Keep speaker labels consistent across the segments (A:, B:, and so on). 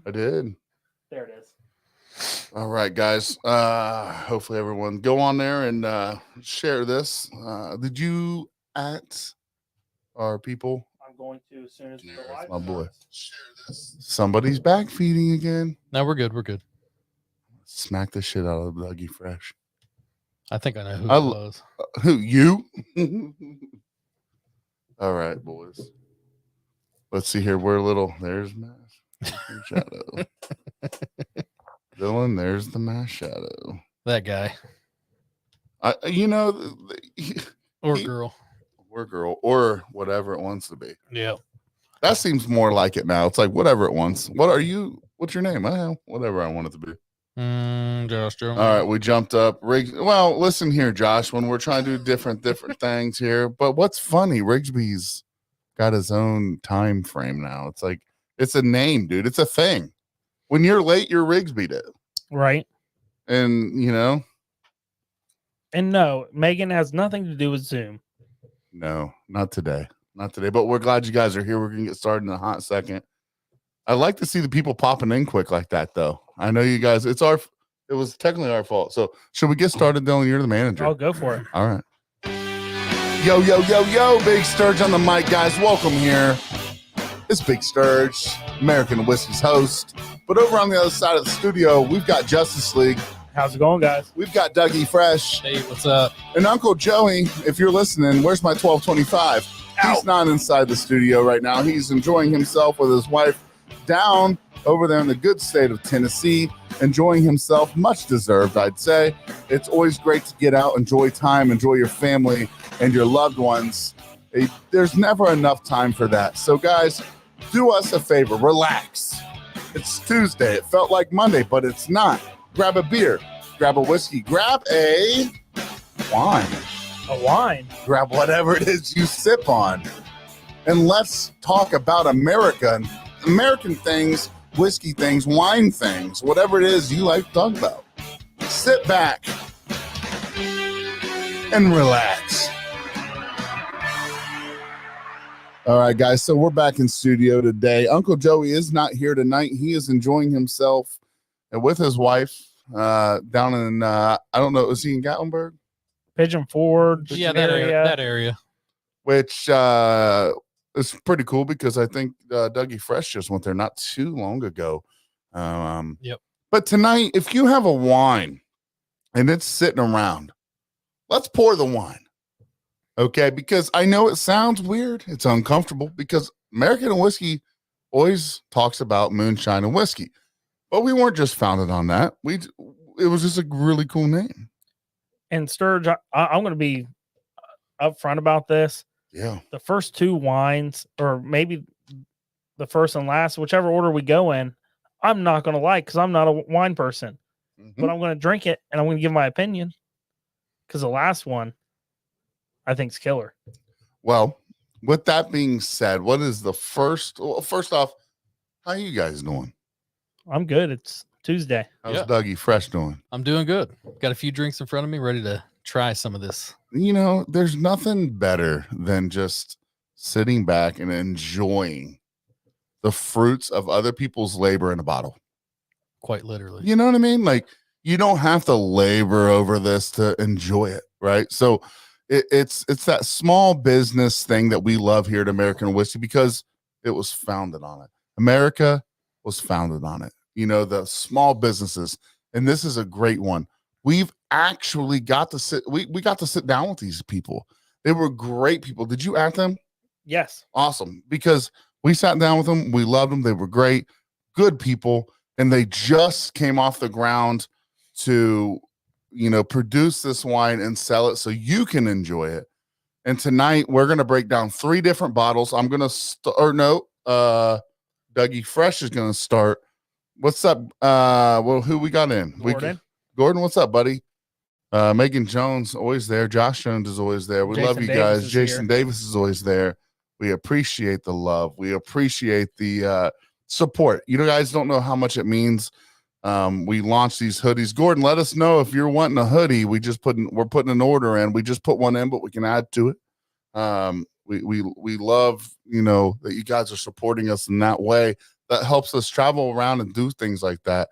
A: I did.
B: There it is.
A: All right, guys. Hopefully everyone go on there and share this. Did you at our people?
B: I'm going to as soon as the live
A: My boy.
B: starts.
A: Share this. Somebody's back feeding again.
C: No, we're good. We're good.
A: Smack the shit out of Dougie Fresh.
C: I think I know who it was.
A: Who, you? All right, boys. Let's see here. We're a little. There's Mash Shadow. Dylan, there's the Mash Shadow.
C: That guy.
A: Or
C: girl.
A: Or girl. Or whatever it wants to be.
C: Yeah.
A: That seems more like it now. It's like whatever it wants. What are you? What's your name? Whatever I want it to be.
C: Josh Jones.
A: All right, we jumped up. Well, listen here, Josh, when we're trying to do different things here. But what's funny, Rigsby's got his own time frame now. It's like it's a name, dude. It's a thing. When you're late, you're Rigsby'd it.
B: Right.
A: And
B: And no, Megan has nothing to do with Zoom.
A: No, not today. Not today. But we're glad you guys are here. We're gonna get started in a hot second. I like to see the people popping in quick like that, though. I know you guys. It was technically our fault. So should we get started, Dylan? You're the manager.
B: I'll go for it.
A: All right. Yo, Big Sturge on the mic, guys. Welcome here. It's Big Sturge, American Whiskey's host. But over on the other side of the studio, we've got Justice League.
B: How's it going, guys?
A: We've got Dougie Fresh.
C: Hey, what's up?
A: And Uncle Joey, if you're listening, where's my 1225? He's not inside the studio right now. He's enjoying himself with his wife down over there in the good state of Tennessee, enjoying himself, much deserved, I'd say. It's always great to get out, enjoy time, enjoy your family and your loved ones. There's never enough time for that. So, guys, do us a favor. Relax. It's Tuesday. It felt like Monday, but it's not. Grab a beer. Grab a whiskey. Grab a wine.
B: A wine.
A: Grab whatever it is you sip on. And let's talk about American things, whiskey things, wine things, whatever it is you like to talk about. Sit back and relax. All right, guys, so we're back in studio today. Uncle Joey is not here tonight. He is enjoying himself with his wife down in, I don't know, is he in Gatlinburg?
B: Pigeon Forge.
C: Yeah, that area.
A: Which is pretty cool because I think Dougie Fresh just went there not too long ago.
C: Yep.
A: But tonight, if you have a wine and it's sitting around, let's pour the wine. Okay, because I know it sounds weird. It's uncomfortable because American whiskey always talks about moonshine and whiskey. But we weren't just founded on that. It was just a really cool name.
B: And Sturge, I'm going to be upfront about this.
A: Yeah.
B: The first two wines, or maybe the first and last, whichever order we go in, I'm not going to like because I'm not a wine person. Mm-hmm. But I'm going to drink it and I'm going to give my opinion because the last one I think is killer.
A: Well, with that being said, what is the first? Well, first off, how are you guys doing?
B: I'm good. It's Tuesday.
A: How's Dougie Fresh doing?
C: I'm doing good. Got a few drinks in front of me, ready to try some of this.
A: There's nothing better than just sitting back and enjoying the fruits of other people's labor in a bottle.
C: Quite literally.
A: You know what I mean? Like, you don't have to labor over this to enjoy it, right? So it's that small business thing that we love here at American Whiskey because it was founded on it. America was founded on it. The small businesses, and this is a great one. We've actually got to sit. We got to sit down with these people. They were great people. Did you at them?
B: Yes.
A: Awesome. Because we sat down with them. We loved them. They were great, good people, and they just came off the ground to, produce this wine and sell it so you can enjoy it. And tonight we're going to break down 3 different bottles. I'm going to Dougie Fresh is going to start. What's up? Who we got in? Gordon, what's up, buddy? Megan Jones, always there. Josh Jones is always there. We love you guys. Jason Davis is always there. We appreciate the love. We appreciate the support. You guys don't know how much it means. We launched these hoodies. Gordon, let us know if you're wanting a hoodie. We're putting an order in. We just put one in, but we can add to it. We love, that you guys are supporting us in that way. that helps us travel around and do things like that.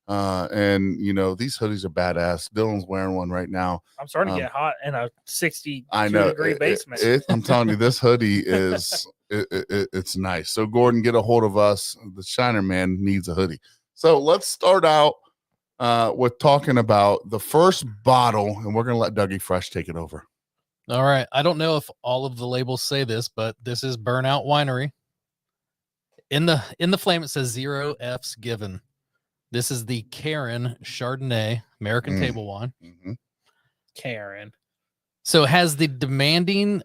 A: And you know, these hoodies are badass. Dylan's wearing one right now.
B: I'm starting to get hot in a 62
A: I know
B: degree basement.
A: I'm telling you, this hoodie is it's nice. So Gordon, get a hold of us. The Shiner Man needs a hoodie. So let's start out with talking about the first bottle, and we're gonna let Dougie Fresh take it over.
C: All right. I don't know if all of the labels say this, but this is Burnt Out Winery. In the flame, it says 0 F's given. This is the Karen Chardonnay American table wine.
A: Mm-hmm.
B: Karen.
C: So has the demanding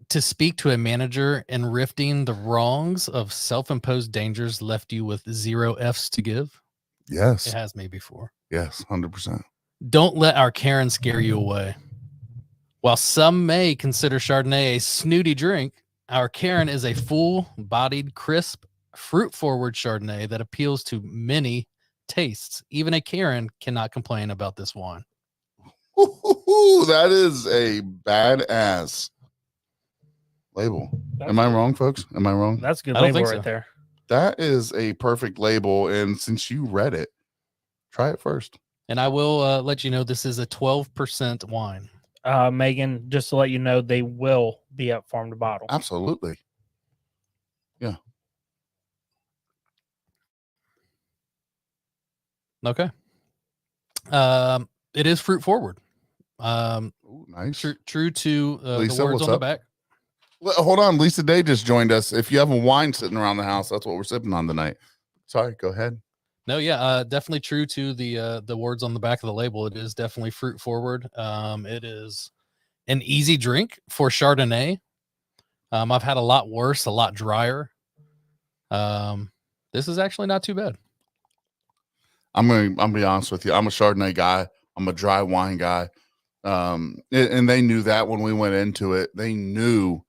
C: to speak to a manager and rifting the wrongs of self-imposed dangers left you with 0 F's to give?
A: Yes.
C: It has me before.
A: Yes, 100%.
C: Don't let our Karen scare you away. While some may consider Chardonnay a snooty drink, our Karen is a full-bodied, crisp, fruit-forward Chardonnay that appeals to many tastes. Even a Karen cannot complain about this wine.
A: Ooh, that is a badass label. Am I wrong, folks? Am I wrong?
B: That's a good
C: I don't
B: label
C: think
B: right
C: so.
B: there.
A: That is a perfect label. And since you read it, try it first.
C: And I will let you know this is a 12% wine.
B: Megan, just to let you know, they will be at farm to bottle.
A: Absolutely. Yeah.
C: Okay. It is fruit forward.
A: Ooh, nice.
C: True to
A: Lisa,
C: the words
A: what's
C: on the
A: up?
C: back.
A: Hold on. Lisa Day just joined us. If you have a wine sitting around the house, that's what we're sipping on tonight. Sorry, go ahead.
C: No, yeah, definitely true to the words on the back of the label. It is definitely fruit forward. It is an easy drink for Chardonnay. I've had a lot worse, a lot drier. This is actually not too bad.
A: I'm gonna be honest with you. I'm a Chardonnay guy. I'm a dry wine guy. And they knew that when we went into it. They knew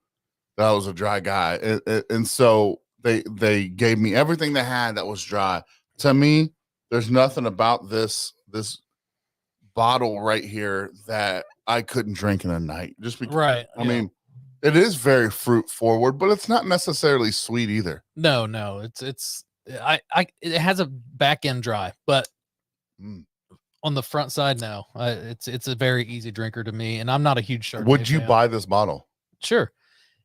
A: that I was a dry guy, and so they gave me everything they had that was dry. To me, there's nothing about this bottle right here that I couldn't drink in a night. Just because,
C: Right.
A: I mean, it is very fruit forward, but it's not necessarily sweet either.
C: No, it has a back end dry, but on the front side, no. It's a very easy drinker to me, and I'm not a huge Chardonnay
A: Would you
C: fan.
A: buy this bottle?
C: Sure.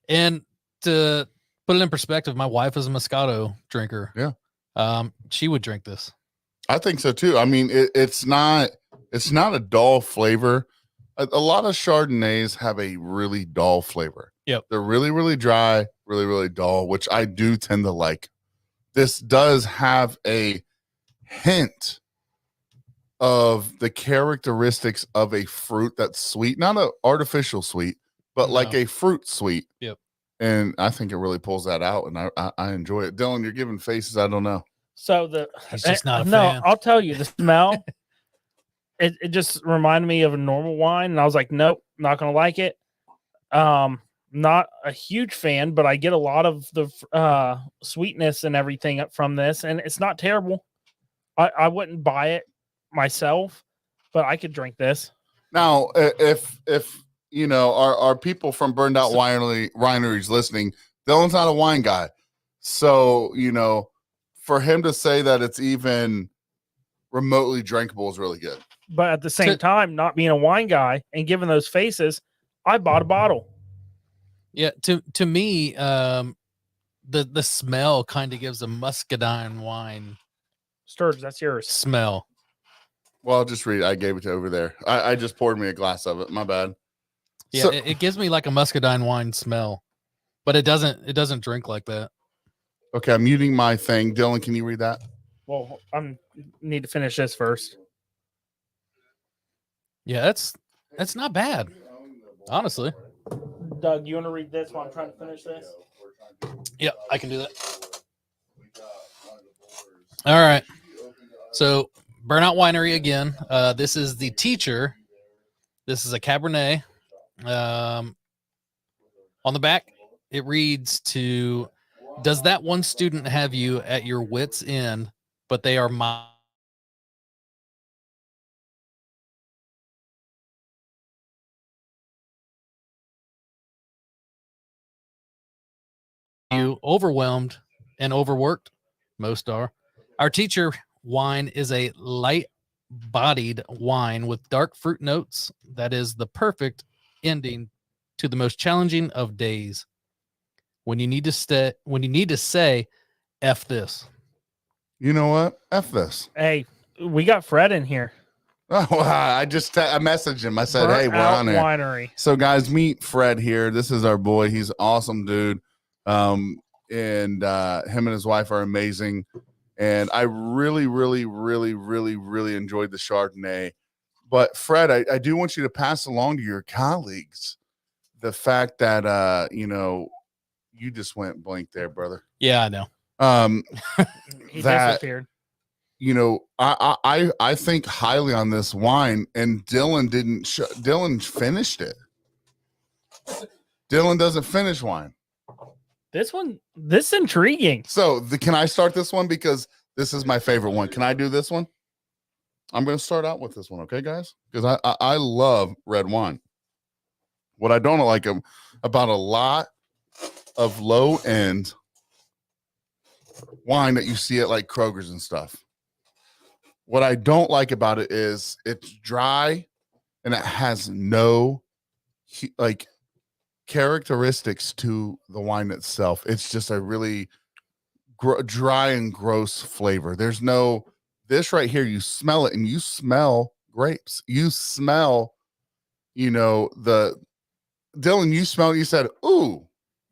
C: And to put it in perspective, my wife is a Moscato drinker.
A: Yeah.
C: She would drink this.
A: I think so too. I mean, it's not a dull flavor. A lot of Chardonnays have a really dull flavor.
C: Yep.
A: They're really, really dry, really, really dull, which I do tend to like. This does have a hint of the characteristics of a fruit that's sweet, not an artificial sweet, but like a fruit sweet.
C: Yep.
A: And I think it really pulls that out, and I enjoy it. Dylan, you're giving faces. I don't know.
B: So
C: He's just not a
B: no,
C: fan.
B: I'll tell you, the smell, it just reminded me of a normal wine, and I was like, nope, not gonna like it. Not a huge fan, but I get a lot of the sweetness and everything from this, and it's not terrible. I wouldn't buy it myself, but I could drink this.
A: Now, if you know our people from Burnt Out Wineries listening, Dylan's not a wine guy, so you know, for him to say that it's even remotely drinkable is really good.
B: But at the same time, not being a wine guy and giving those faces, I bought a bottle.
C: Yeah, to me, the smell kind of gives a muscadine wine
B: Sturge, that's yours.
C: smell.
A: Well, I'll just read. I gave it to over there. I just poured me a glass of it. My bad.
C: Yeah,
A: So-
C: it gives me like a muscadine wine smell, but it doesn't drink like that.
A: Okay, I'm muting my thing. Dylan, can you read that?
B: Well, I need to finish this first.
C: Yeah, that's not bad, honestly.
B: Doug, you want to read this while I'm trying to finish this?
C: Yeah, I can do that. All right. So, Burnt Out Winery again. This is the Teacher. This is a Cabernet. On the back, it reads to, does that one student have you at your wits' end, but they are you overwhelmed and overworked? Most are. Our teacher wine is a light-bodied wine with dark fruit notes that is the perfect ending to the most challenging of days. When you need to say F this.
A: You know what? F this.
B: Hey, we got Fred in here.
A: Oh, I just I messaged him. I said,
B: Burnt
A: "Hey, we're
B: Out
A: on there."
B: Winery.
A: So, guys, meet Fred here. This is our boy. He's an awesome dude. And him and his wife are amazing. And I really, really, really, really, really enjoyed the Chardonnay. But Fred, I do want you to pass along to your colleagues the fact that you just went blank there, brother.
C: Yeah, I know.
B: He
A: that
B: disappeared.
A: I think highly on this wine, and Dylan didn't. Dylan finished it. Dylan doesn't finish wine.
B: This intriguing.
A: So can I start this one because this is my favorite one? Can I do this one? I'm going to start out with this one, okay, guys? Because I love red wine. What I don't like about a lot of low end wine that you see at like Kroger's and stuff. What I don't like about it is it's dry and it has no like characteristics to the wine itself. It's just a really dry and gross flavor. There's no, this right here, you smell it and you smell grapes. You smell, Dylan, you smell it, you said, ooh,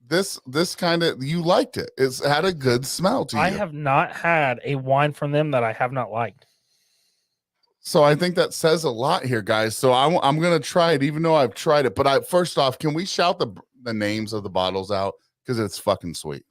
A: this kind of, you liked it. It's had a good smell to you.
B: I have not had a wine from them that I have not liked.
A: So I think that says a lot here, guys. So I'm going to try it, even though I've tried it. But first off, can we shout the names of the bottles out? Because it's fucking sweet.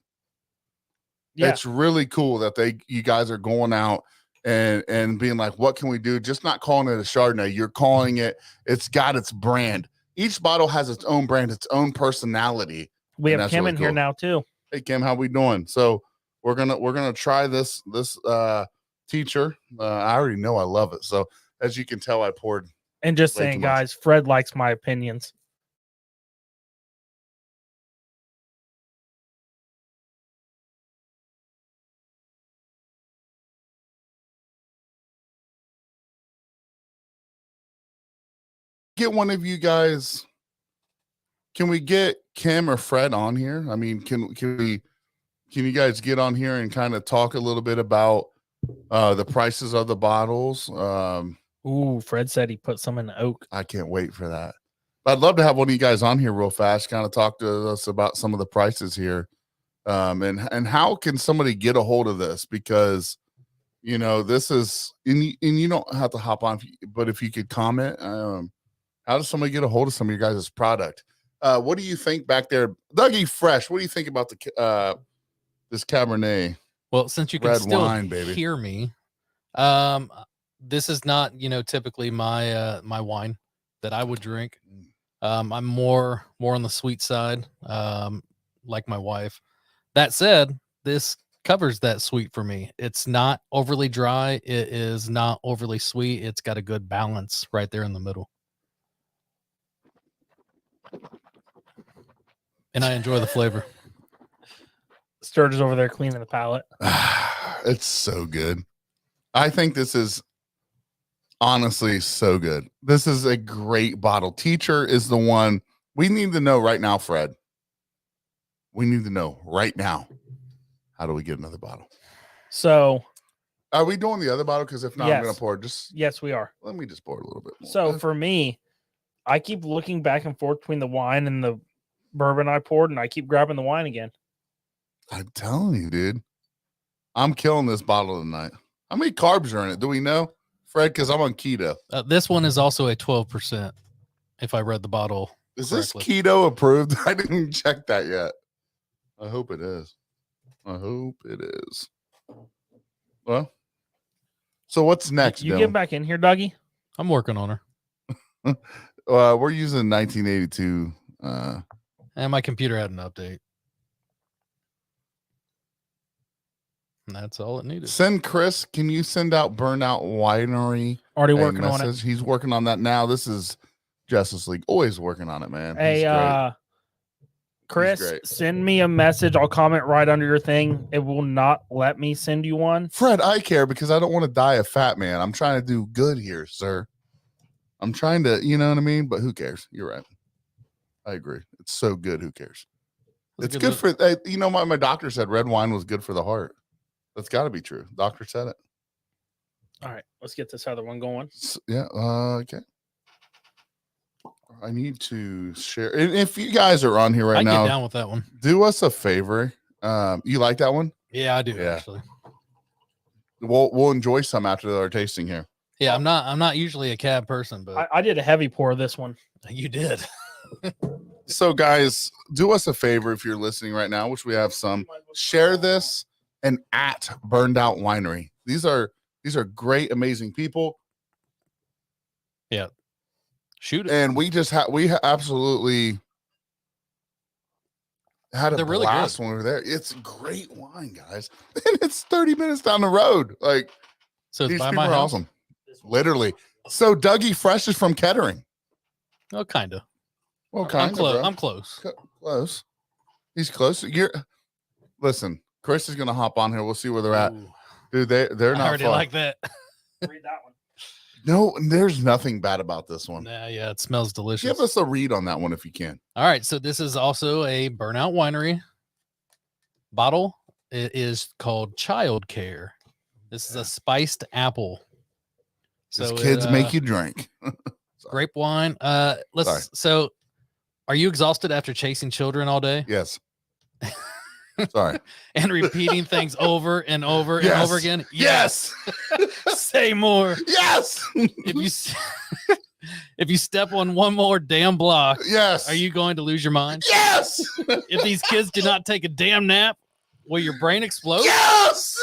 A: Yeah. It's really cool that you guys are going out and being like, what can we do? Just not calling it a Chardonnay. You're calling it, it's got its brand. Each bottle has its own brand, its own personality.
B: We have Kim in here now too.
A: Hey Kim, how we doing? So we're gonna try this teacher. I already know I love it. So as you can tell, I poured.
B: And just saying, guys, Fred likes my opinions.
A: Get one of you guys. Can we get Kim or Fred on here? I mean, can you guys get on here and kind of talk a little bit about the prices of the bottles?
B: Ooh, Fred said he put some in the oak.
A: I can't wait for that. But I'd love to have one of you guys on here real fast, kind of talk to us about some of the prices here. And how can somebody get a hold of this? Because this is, and you don't have to hop on, but if you could comment, how does somebody get a hold of some of your guys' product? What do you think back there, Dougie Fresh? What do you think about this Cabernet?
C: Well, since you can still hear me, this is not typically my my wine that I would drink. I'm more on the sweet side, like my wife. That said, this covers that sweet for me. It's not overly dry. It is not overly sweet. It's got a good balance right there in the middle. And I enjoy the flavor.
B: Sturge's over there cleaning the palate.
A: It's so good. I think this is honestly so good. This is a great bottle. Teacher is the one we need to know right now, Fred. We need to know right now. How do we get another bottle?
B: So
A: are we doing the other bottle? Because if not,
B: yes.
A: I'm going to pour
B: Yes, we are.
A: Let me just pour a little bit more.
B: So for me, I keep looking back and forth between the wine and the bourbon I poured, and I keep grabbing the wine again.
A: I'm telling you, dude. I'm killing this bottle tonight. How many carbs are in it? Do we know, Fred? Because I'm on keto.
C: This one is also a 12%, if I read the bottle
A: Is
C: correctly.
A: This keto approved? I didn't check that yet. I hope it is. I hope it is. Well, so what's next?
B: You
A: Dylan?
B: get back in here, Dougie?
C: I'm working on her.
A: We're using 1982.
C: And my computer had an update. And that's all it needed.
A: Send Chris. Can you send out Burnt Out Winery?
B: Already working on it.
A: He's working on that now. This is Justice League. Always working on it, man.
B: Hey, Chris,
A: great.
B: send me a message. I'll comment right under your thing. It will not let me send you one.
A: Fred, I care because I don't want to die a fat man. I'm trying to do good here, sir. I'm trying to, you know what I mean? But who cares? You're right. I agree. It's so good. Who cares?
C: That's
A: It's
C: a
A: good for, you know, my doctor said red wine was good for the heart. That's got to be true. Doctor said it.
B: All right, let's get this other one going.
A: Yeah. Okay. I need to share. And if you guys are on here
C: I
A: right
C: can get
A: now,
C: down with that one.
A: do us a favor. You like that one?
C: Yeah, I do
A: Yeah.
C: actually.
A: We'll enjoy some after our tasting here.
C: Yeah, I'm not usually a cab person, but
B: I did a heavy pour of this one.
C: you did.
A: So, guys, do us a favor if you're listening right now, which we have some. Share this and at Burned Out Winery. These are great, amazing people,
C: Shoot it.
A: and we absolutely had a
C: They're really
A: blast when we were there. It's great wine, guys, and it's 30 minutes down the road. Like,
C: So it's
A: these
C: by
A: people
C: my
A: are
C: house.
A: awesome, literally. So, Dougie Fresh is from Kettering.
C: Oh, kind of.
A: Well,
C: I'm
A: kind of,
C: close.
A: bro.
C: I'm close.
A: Close. He's close. Listen. Chris is gonna hop on here. We'll see where they're at,
C: Ooh,
A: dude. They're
C: I
A: not
C: heard it
A: far.
C: like that.
B: Read that one.
A: No, there's nothing bad about this one.
C: Yeah, it smells delicious.
A: Give us a read on that one if you can.
C: All right, so this is also a Burnt Out Winery bottle. It is called Child Care. This is a spiced apple.
A: So kids make you drink.
C: grape wine.
A: Sorry.
C: So are you exhausted after chasing children all day
A: Yes. Sorry.
C: and repeating things over and over and
A: Yes.
C: over again?
A: Yes.
C: Say more.
A: Yes.
C: If you if you step on one more damn block,
A: Yes.
C: are you going to lose your mind?
A: Yes.
C: If these kids do not take a damn nap, will your brain explode?
A: Yes.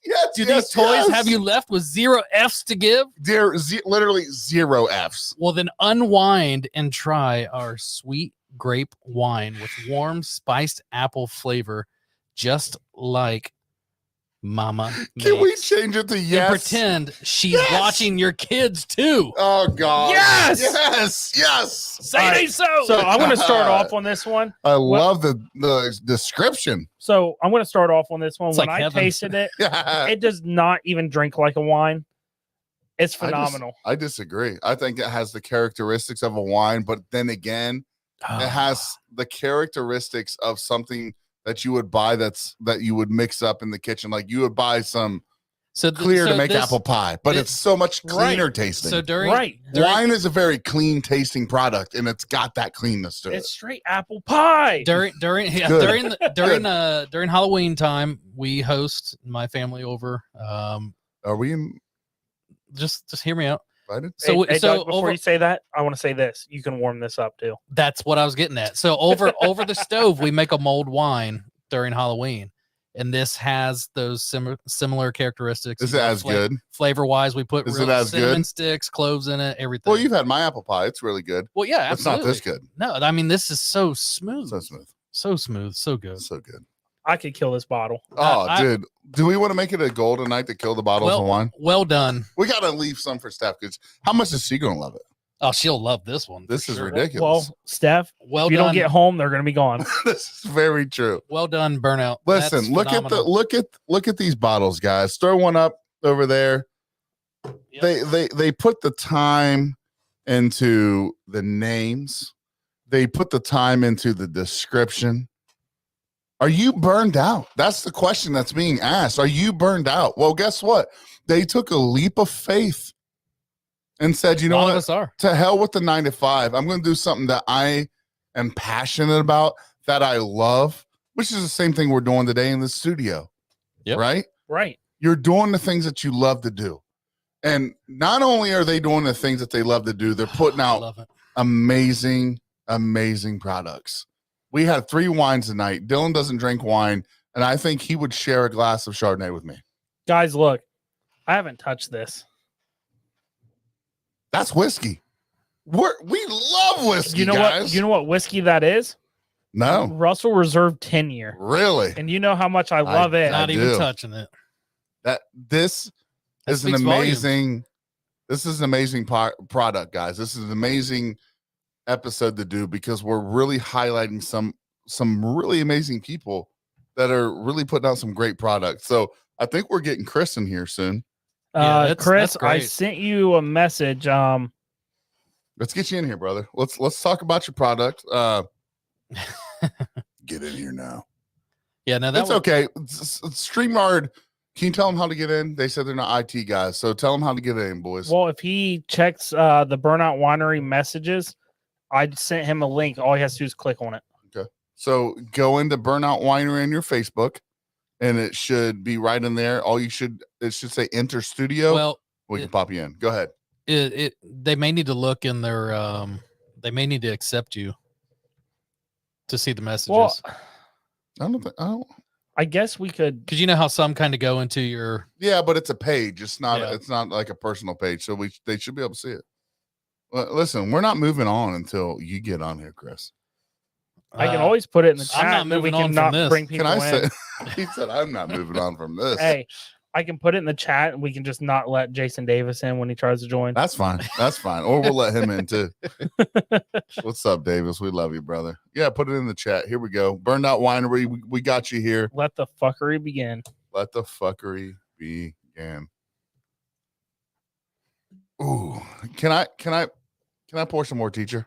A: Yes.
C: Do these toys have you left with 0 F's to give?
A: Literally 0 F's.
C: Well, then unwind and try our sweet grape wine with warm spiced apple flavor, just like Mama
A: Can we
C: makes.
A: change it to
C: And
A: yes?
C: pretend she's
A: Yes!
C: watching your kids too.
A: Oh God.
B: Yes!
A: Yes. Yes.
C: Say
B: All
C: they
B: right,
C: so.
B: So I'm going to start off on this one.
A: I love the description.
B: So I'm going to start off on this one.
C: It's
B: When
C: like
B: I
C: heaven.
B: tasted it,
A: I
B: it does not even drink like a wine. It's phenomenal.
A: disagree. I think it has the characteristics of a wine, but then again, it has the characteristics of something that you would buy that you would mix up in the kitchen. Like you would buy some clear to make apple pie, but it's so much cleaner tasting.
C: So during
A: wine is a very clean tasting product, and it's got that cleanness to
B: It's
A: it.
B: straight apple pie.
C: during
A: Good.
C: during Halloween time, we host my family over.
A: Are we
C: Just hear me out.
A: invited?
C: So
B: Hey,
C: so
B: Doug, before
C: over,
B: you say that, I want to say this. You can warm this up too.
C: that's what I was getting at. So over the stove, we make a mulled wine during Halloween, and this has those similar characteristics.
A: Is it as good?
C: Flavor wise? We put
A: Is
C: real
A: it as
C: cinnamon
A: good?
C: sticks, cloves in it, everything.
A: Well, you've had my apple pie. It's really good.
C: Well, yeah,
A: It's not
C: absolutely.
A: this good.
C: No, I mean this is so smooth,
A: So smooth.
C: so smooth, so good.
A: So good.
B: I could kill this bottle.
A: Oh,
C: I-
A: dude. Do we want to make it a goal tonight to kill the bottles of wine?
C: Well done.
A: We got to leave some for Steph because how much is she going to love it?
C: Oh, she'll love this one. for
A: This is
C: sure.
A: ridiculous.
B: Well, Steph,
C: Well
B: if you
C: done.
B: don't get home, they're going to be gone.
A: This is very true.
C: Well done, Burnout.
A: Listen,
C: That's
A: look
C: phenomenal.
A: look at these bottles, guys. Throw one up over there.
C: Yep.
A: They put the time into the names. They put the time into the description. Are you burned out? That's the question that's being asked. Are you burned out? Well, guess what? They took a leap of faith and said, you
C: A
A: know
C: lot of
A: what?
C: us are.
A: To hell with the 9 to 5. I'm going to do something that I am passionate about, that I love, which is the same thing we're doing today in the studio.
C: Yep.
A: Right?
B: Right.
A: You're doing the things that you love to do. And not only are they doing the things that they love to do, they're putting
C: I
A: out
C: love it.
A: amazing, amazing products. We had 3 wines tonight. Dylan doesn't drink wine, and I think he would share a glass of Chardonnay with me.
B: Guys, look, I haven't touched this.
A: That's whiskey. We love whiskey,
B: You know
A: guys.
B: what? You know what whiskey that is?
A: No,
B: Russell Reserve 10 year.
A: really.
B: And you know how much I love it.
C: Not
A: I
C: even
A: do.
C: touching it.
A: This
C: That
A: is an
C: speaks volumes.
A: amazing. This is an amazing product, guys. This is an amazing episode to do because we're really highlighting some some really amazing people that are really putting out some great products. So I think we're getting Chris in here soon.
C: Yeah, that's
B: Chris, I
C: great.
B: sent you a message.
A: Let's get you in here, brother. Let's talk about your product. Get in here now.
C: Yeah, no,
A: That's okay. StreamYard, can you tell them how to get in? They said they're not IT guys, so tell them how to get in, boys.
B: Well, if he checks the Burnt Out Winery messages, I sent him a link. All he has to do is click on it.
A: Okay. So go into Burnt Out Winery in your Facebook, and it should be right in there. It should say enter studio.
C: Well,
A: we can pop you in. Go ahead.
C: They may need to look in their they may need to accept you to see the messages.
B: Well, I guess we could,
C: because you know how some kind of go into your
A: but it's a page. It's not like a personal page. So they should be able to see it. Well, listen, we're not moving on until you get on here, Chris.
B: I can always put it in the chat.
C: I'm not
B: and then we
C: moving
B: can
C: on from
B: not
C: this.
B: bring people
A: Can I
B: in.
A: say? He said, "I'm not moving on from this."
B: Hey, I can put it in the chat, and we can just not let Jason Davis in when he tries to join.
A: That's fine. That's fine. Or we'll let him in too. What's up, Davis? We love you, brother. Yeah, put it in the chat. Here we go. Burned Out Winery. We got you here.
B: Let the fuckery begin.
A: Let the fuckery begin. Ooh, can I pour some more, teacher?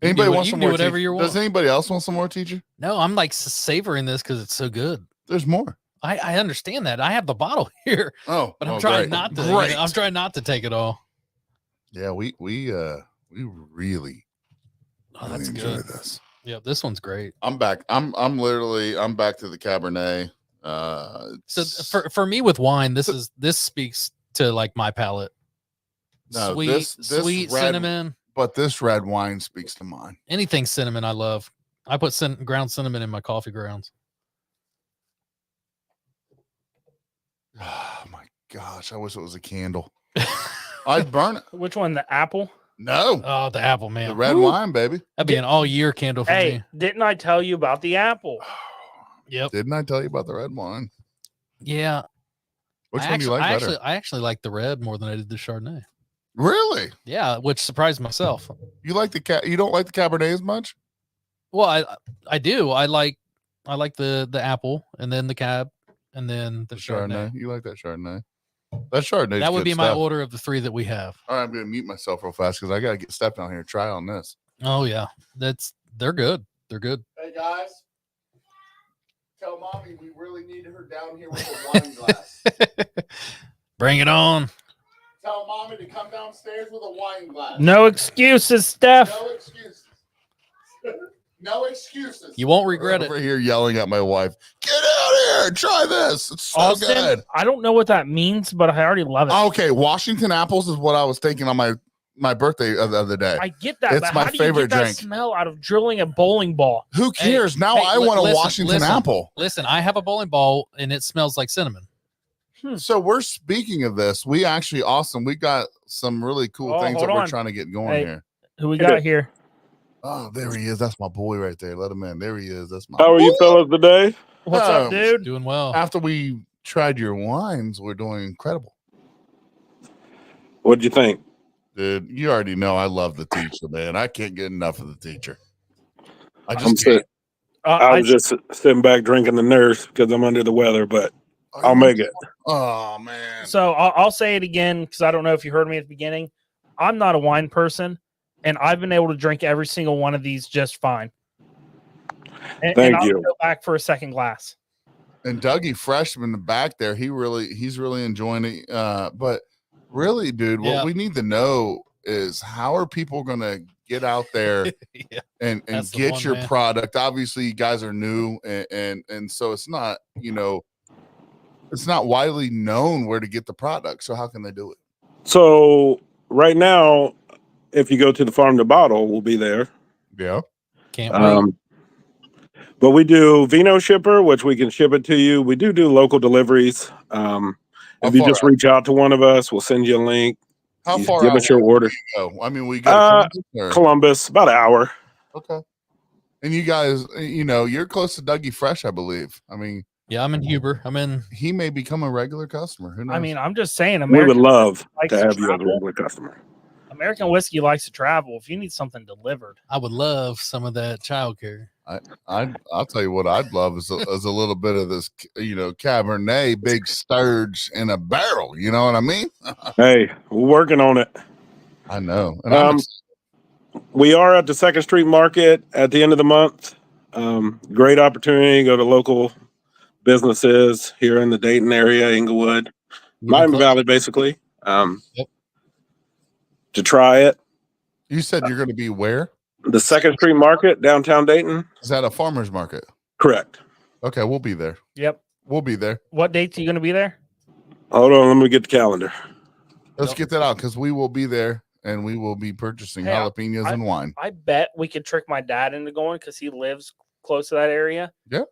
A: Anybody want some more?
C: Whatever you want.
A: Does anybody else want some more, teacher?
C: No, I'm like savoring this because it's so good.
A: There's more.
C: I understand that. I have the bottle here.
A: Oh,
C: but I'm trying not to. I'm trying not to take it all.
A: Yeah, we really
C: That's
A: enjoy
C: good.
A: this.
C: Yeah, this one's great.
A: I'm back. I'm back to the Cabernet.
C: So for me with wine, this speaks to like my palate.
A: No,
C: Sweet,
A: this
C: sweet
A: red,
C: cinnamon.
A: But this red wine speaks to mine.
C: Anything cinnamon, I love. I put ground cinnamon in my coffee grounds.
A: Oh my gosh, I wish it was a candle. I'd burn it.
B: Which one? The apple?
A: No.
C: Oh, the apple, man.
A: The red wine, baby.
C: That'd be an all-year candle for
B: Hey,
C: me.
B: didn't I tell you about the apple?
C: Yep.
A: Didn't I tell you about the red wine?
C: Yeah.
A: Which one do you like better?
C: I actually like the red more than I did the Chardonnay.
A: Really?
C: Yeah, which surprised myself.
A: You like you don't like the Cabernet as much?
C: Well, I do. I like the apple and then the cab and then the Chardonnay.
A: You like that Chardonnay? That Chardonnay.
C: That would be my order of the three that we have.
A: All right, I'm gonna mute myself real fast because I gotta get Steph down here and try on this.
C: Oh yeah, they're good. They're good.
A: Hey guys, tell mommy we really need her down here with a wine glass.
C: Bring it on.
A: Tell mommy to come downstairs with a wine glass.
B: No excuses, Steph.
A: No excuses. No excuses.
C: You won't regret it.
A: Over here yelling at my wife. Get out here. Try this. It's so
B: Austin,
A: good.
B: I don't know what that means, but I already love it.
A: Okay, Washington apples is what I was thinking on my birthday the other day.
B: I get that.
A: It's
B: but
A: my
B: how do
A: favorite
B: you get that
A: drink.
B: smell out of drilling a bowling ball?
A: Who cares?
C: Hey,
A: now I want a Washington
C: listen,
A: apple.
C: Listen, I have a bowling ball and it smells like cinnamon.
A: So we're speaking of this. We actually, Austin, we got some really cool things that we're trying to get going here.
B: Who we got here?
A: Oh, there he is. That's my boy right there. Let him in. There he is. That's my
D: How are you fellas today?
B: What's up, dude?
C: Doing well.
A: After we tried your wines, we're doing incredible.
D: What'd you think?
A: Dude, you already know I love the teacher, man. I can't get enough of the teacher. I
D: I'm
A: just
D: sit- I was just sitting back drinking the nurse because I'm under the weather, but I'll make it.
A: Oh man.
B: So I'll say it again because I don't know if you heard me at the beginning. I'm not a wine person, and I've been able to drink every single one of these just fine. And I'll go back for a second glass.
A: And Dougie Freshman in the back there, he's really enjoying it. But really, dude, what we need to know is how are people gonna get out there and get your product? Obviously, you guys are new, and so it's not, it's not widely known where to get the product. So how can they do it?
D: So right now, if you go to the farm to bottle, we'll be there.
A: Yeah.
C: Can't wait.
D: But we do Vino Shipper, which we can ship it to you. We do local deliveries. If you just reach out to one of us, we'll send you a link.
A: How far
D: give us your order?
A: I mean, we go to
D: Columbus, about an hour.
A: Okay. And you guys, you're close to Dougie Fresh, I believe. I mean,
C: yeah, I'm in Huber.
A: He may become a regular customer. Who knows?
B: I mean, I'm just saying,
D: we would love to have you as a regular customer.
B: American whiskey likes to travel. If you need something delivered,
C: I would love some of that childcare.
A: I'll tell you what I'd love is a little bit of this, Cabernet, big sturge in a barrel. You know what I mean?
D: Hey, we're working on it.
A: I know. And
D: we are at the 2nd Street Market at the end of the month. Great opportunity to go to local businesses here in the Dayton area, Inglewood, Miami Valley, basically.
C: Yep.
D: To try it.
A: You said you're going to be where?
D: The 2nd Street Market, downtown Dayton.
A: Is that a farmer's market?
D: Correct.
A: Okay, we'll be there.
B: yep.
A: We'll be there.
B: What dates are you going to be there?
D: Hold on, let me get the calendar.
A: Let's get that out because we will be there and we will be purchasing
B: Hey,
A: jalapenos and wine.
B: I bet we could trick my dad into going because he lives close to that area.
A: Yeah.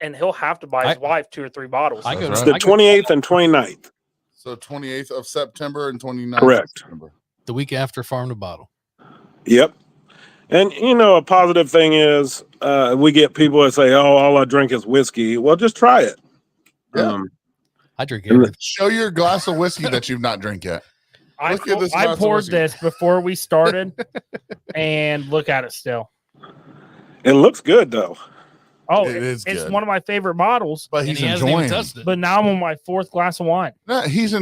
B: And he'll have to buy his wife 2 or 3 bottles.
C: I go
A: That's
C: to
A: right.
D: It's the 28th and 29th.
A: So 28th of September and 29th
D: Correct.
A: of September.
C: the week after Farm to Bottle.
D: Yep. And, a positive thing is we get people that say, oh, all I drink is whiskey. Well, just try it.
A: Yeah.
C: I drink everything.
A: Show your glass of whiskey that you've not drank yet. Look at this glass
B: I
A: of
B: poured
A: whiskey.
B: this before we started, and look at it still.
D: It looks good, though.
B: Oh,
A: It is
B: it's
A: good.
B: one of my favorite bottles.
A: But
C: And
A: he's
C: he hasn't even
A: enjoying.
C: touched it.
B: But now I'm on my 4th glass of wine.
A: No, he's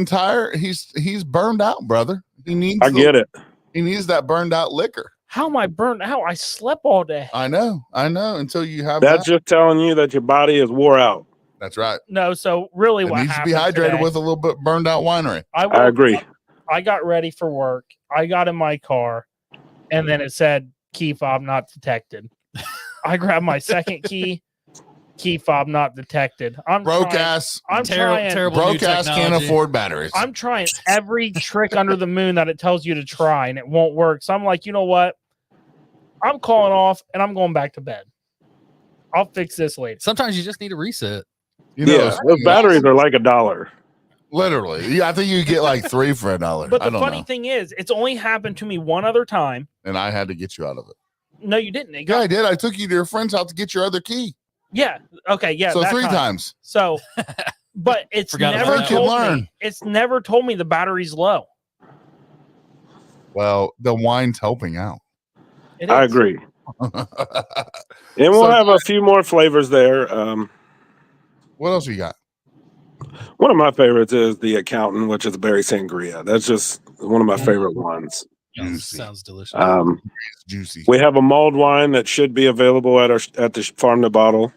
A: burned out, brother. He needs
D: I get it.
A: He needs that burned out liquor.
B: How am I burnt out? I slept all day.
A: I know. Until you have
D: That's
A: that.
D: just telling you that your body is wore out.
A: That's right.
B: No, so really
A: It
B: what
A: needs to be
B: happened
A: hydrated
B: today,
A: with a little bit burned out winery.
D: I
B: woke
D: agree.
B: up, I got ready for work. I got in my car, and then it said key fob not detected. I grabbed my second key fob not detected. I'm
A: Broke
B: trying,
A: ass.
B: I'm trying.
C: Terrible new
A: Broke ass can't
C: technology.
A: afford batteries.
B: I'm trying every trick under the moon that it tells you to try, and it won't work. So I'm like, you know what? I'm calling off, and I'm going back to bed. I'll fix this later.
C: Sometimes you just need a reset.
D: Those batteries are like $1.
A: Literally. Yeah, I think you get like 3 for $1.
B: But
A: I
B: the
A: don't
B: funny
A: know.
B: thing is, it's only happened to me one other time.
A: And I had to get you out of it.
B: No, you didn't. It
A: Yeah, I
B: got,
A: did. I took you to your friend's house to get your other key.
B: yeah. Okay. Yeah.
A: So
B: that
A: 3
B: time.
A: times.
B: So, but it's
C: Forgot about
B: never
C: that.
B: told
A: Learn.
B: me. It's never told me the battery's low.
A: Well, the wine's helping out.
B: It
D: I
B: is.
D: agree.
A: What
D: And we'll have a few more flavors there.
A: else you got?
D: One of my favorites is the Accountant, which is berry sangria. That's just one of my favorite ones.
A: Juicy.
C: Sounds delicious.
A: It's juicy.
D: We have a mulled wine that should be available at the Farm to Bottle.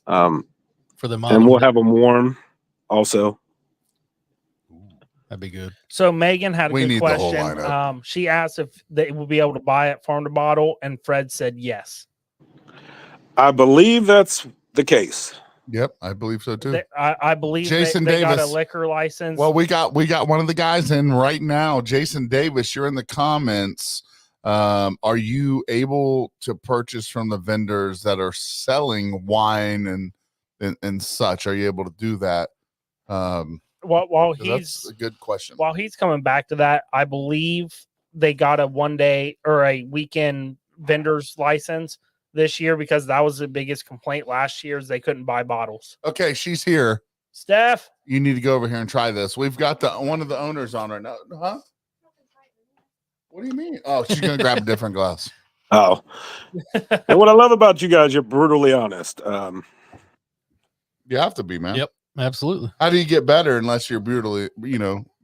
C: For the mom.
D: And we'll have them warm also.
C: That'd be good.
B: So Megan had a
A: We
B: good
A: need the whole
B: question.
A: lineup.
B: She asked if they will be able to buy it farm to bottle, and Fred said yes.
D: I believe that's the case.
A: Yep, I believe so too.
B: I believe
A: Jason
B: they got a
A: Davis.
B: liquor license.
A: Well, we got one of the guys in right now, Jason Davis. You're in the comments. Are you able to purchase from the vendors that are selling wine and such? Are you able to do that?
B: while
A: That's
B: he's
A: a good question.
B: while he's coming back to that, I believe they got a 1-day or a weekend vendor's license this year because that was the biggest complaint last year is they couldn't buy bottles.
A: Okay, she's here.
B: Steph,
A: You need to go over here and try this. We've got one of the owners on right now. Huh? What do you mean? Oh, she's gonna grab a different glass.
D: Oh. And what I love about you guys, you're brutally honest.
A: You have to be, man.
C: Yep. Absolutely.
A: How do you get better unless you're brutally,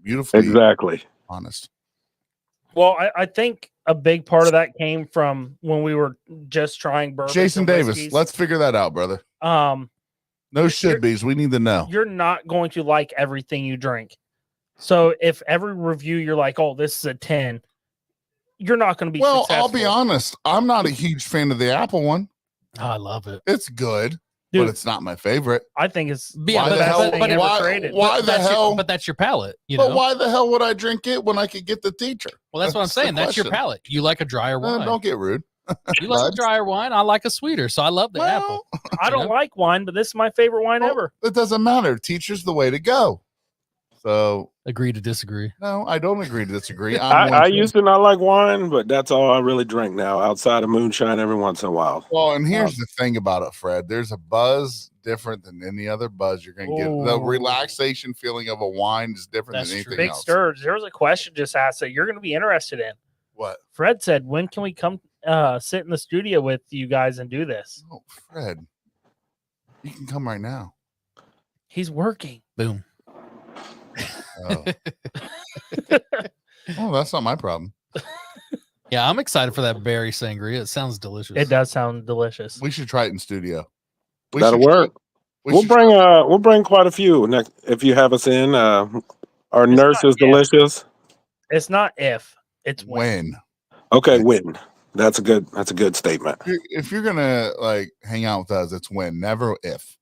A: beautifully
D: Exactly.
A: honest?
B: well, I think a big part of that came from when we were just trying bourbons.
A: Jason
B: and
A: Davis,
B: whiskeys.
A: let's figure that out, brother.
B: No
A: should be's. We need to know.
B: You're not going to like everything you drink. So if every review you're like, oh, this is a 10, you're not going to be
A: Well,
B: successful.
A: I'll be honest. I'm not a huge fan of the apple one.
C: Oh, I love it.
A: It's good,
B: Dude,
A: but it's not my favorite.
B: I think it's
C: Yeah,
A: Why
C: but
A: the
C: that's-
A: hell?
C: but-
B: ever
A: Why,
B: created.
A: why
C: But
A: the
C: that's
A: hell?
C: but that's your palate.
A: But why the hell would I drink it when I could get the teacher?
C: Well, that's what I'm
A: That's the
C: saying. That's your
A: question.
C: palate. You like a drier wine.
A: Don't get rude.
C: You like a
A: buds.
C: drier wine. I like a sweeter. So I love the
A: Well,
C: apple.
B: I don't like wine, but this is my favorite wine
A: well,
B: ever.
A: It doesn't matter. Teacher's the way to go. So
C: Agree to disagree.
A: No, I don't agree to disagree.
D: I used to not like wine, but that's all I really drink now, outside of moonshine every once in a while.
A: Well, and here's the thing about it, Fred. There's a buzz different than any other buzz you're going to get. The
B: Ooh.
A: relaxation feeling of a wine is different
C: That's
A: than anything
B: Big
A: else.
B: Sturge, there was a question just asked that you're going to be interested in.
A: What?
B: Fred said, when can we come sit in the studio with you guys and do this?
A: Oh, Fred, you can come right now.
B: He's working.
C: Boom.
A: Oh. Oh, that's not my problem.
C: Yeah, I'm excited for that berry sangria. It sounds delicious.
B: It does sound delicious.
A: We should try it in studio.
D: That'll work. We'll bring quite a few next if you have us in. Our nurse is delicious.
B: It's not if, it's when.
D: Okay, when. That's a good statement.
A: If you're gonna like hang out with us, it's when, never if.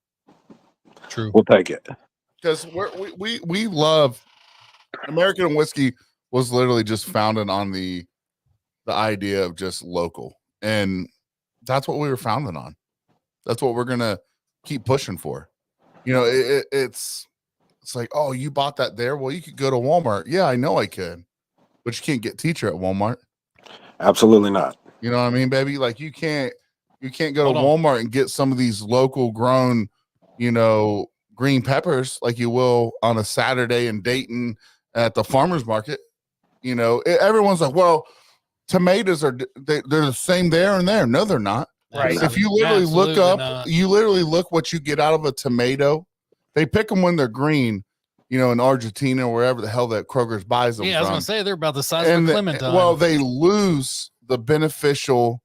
C: True.
D: We'll take it.
A: Because we love American whiskey was literally just founded on the idea of just local, and that's what we were founded on. That's what we're gonna keep pushing for. You know, it's like, oh, you bought that there? Well, you could go to Walmart. Yeah, I know I could, but you can't get teacher at Walmart.
D: Absolutely not.
A: You know what I mean, baby? Like you can't go
C: Hold
A: to
C: on.
A: Walmart and get some of these local grown, you know, green peppers like you will on a Saturday in Dayton at the farmer's market. You know, everyone's like, well, tomatoes they're the same there and there. No, they're not.
B: Right.
A: If you literally look
C: Absolutely
A: up,
C: not.
A: you literally look what you get out of a tomato. They pick them when they're green, you know, in Argentina or wherever the hell that Kroger's buys them
C: Yeah, I was
A: from.
C: gonna say they're about the size of a clementine.
A: Well, they lose the beneficial,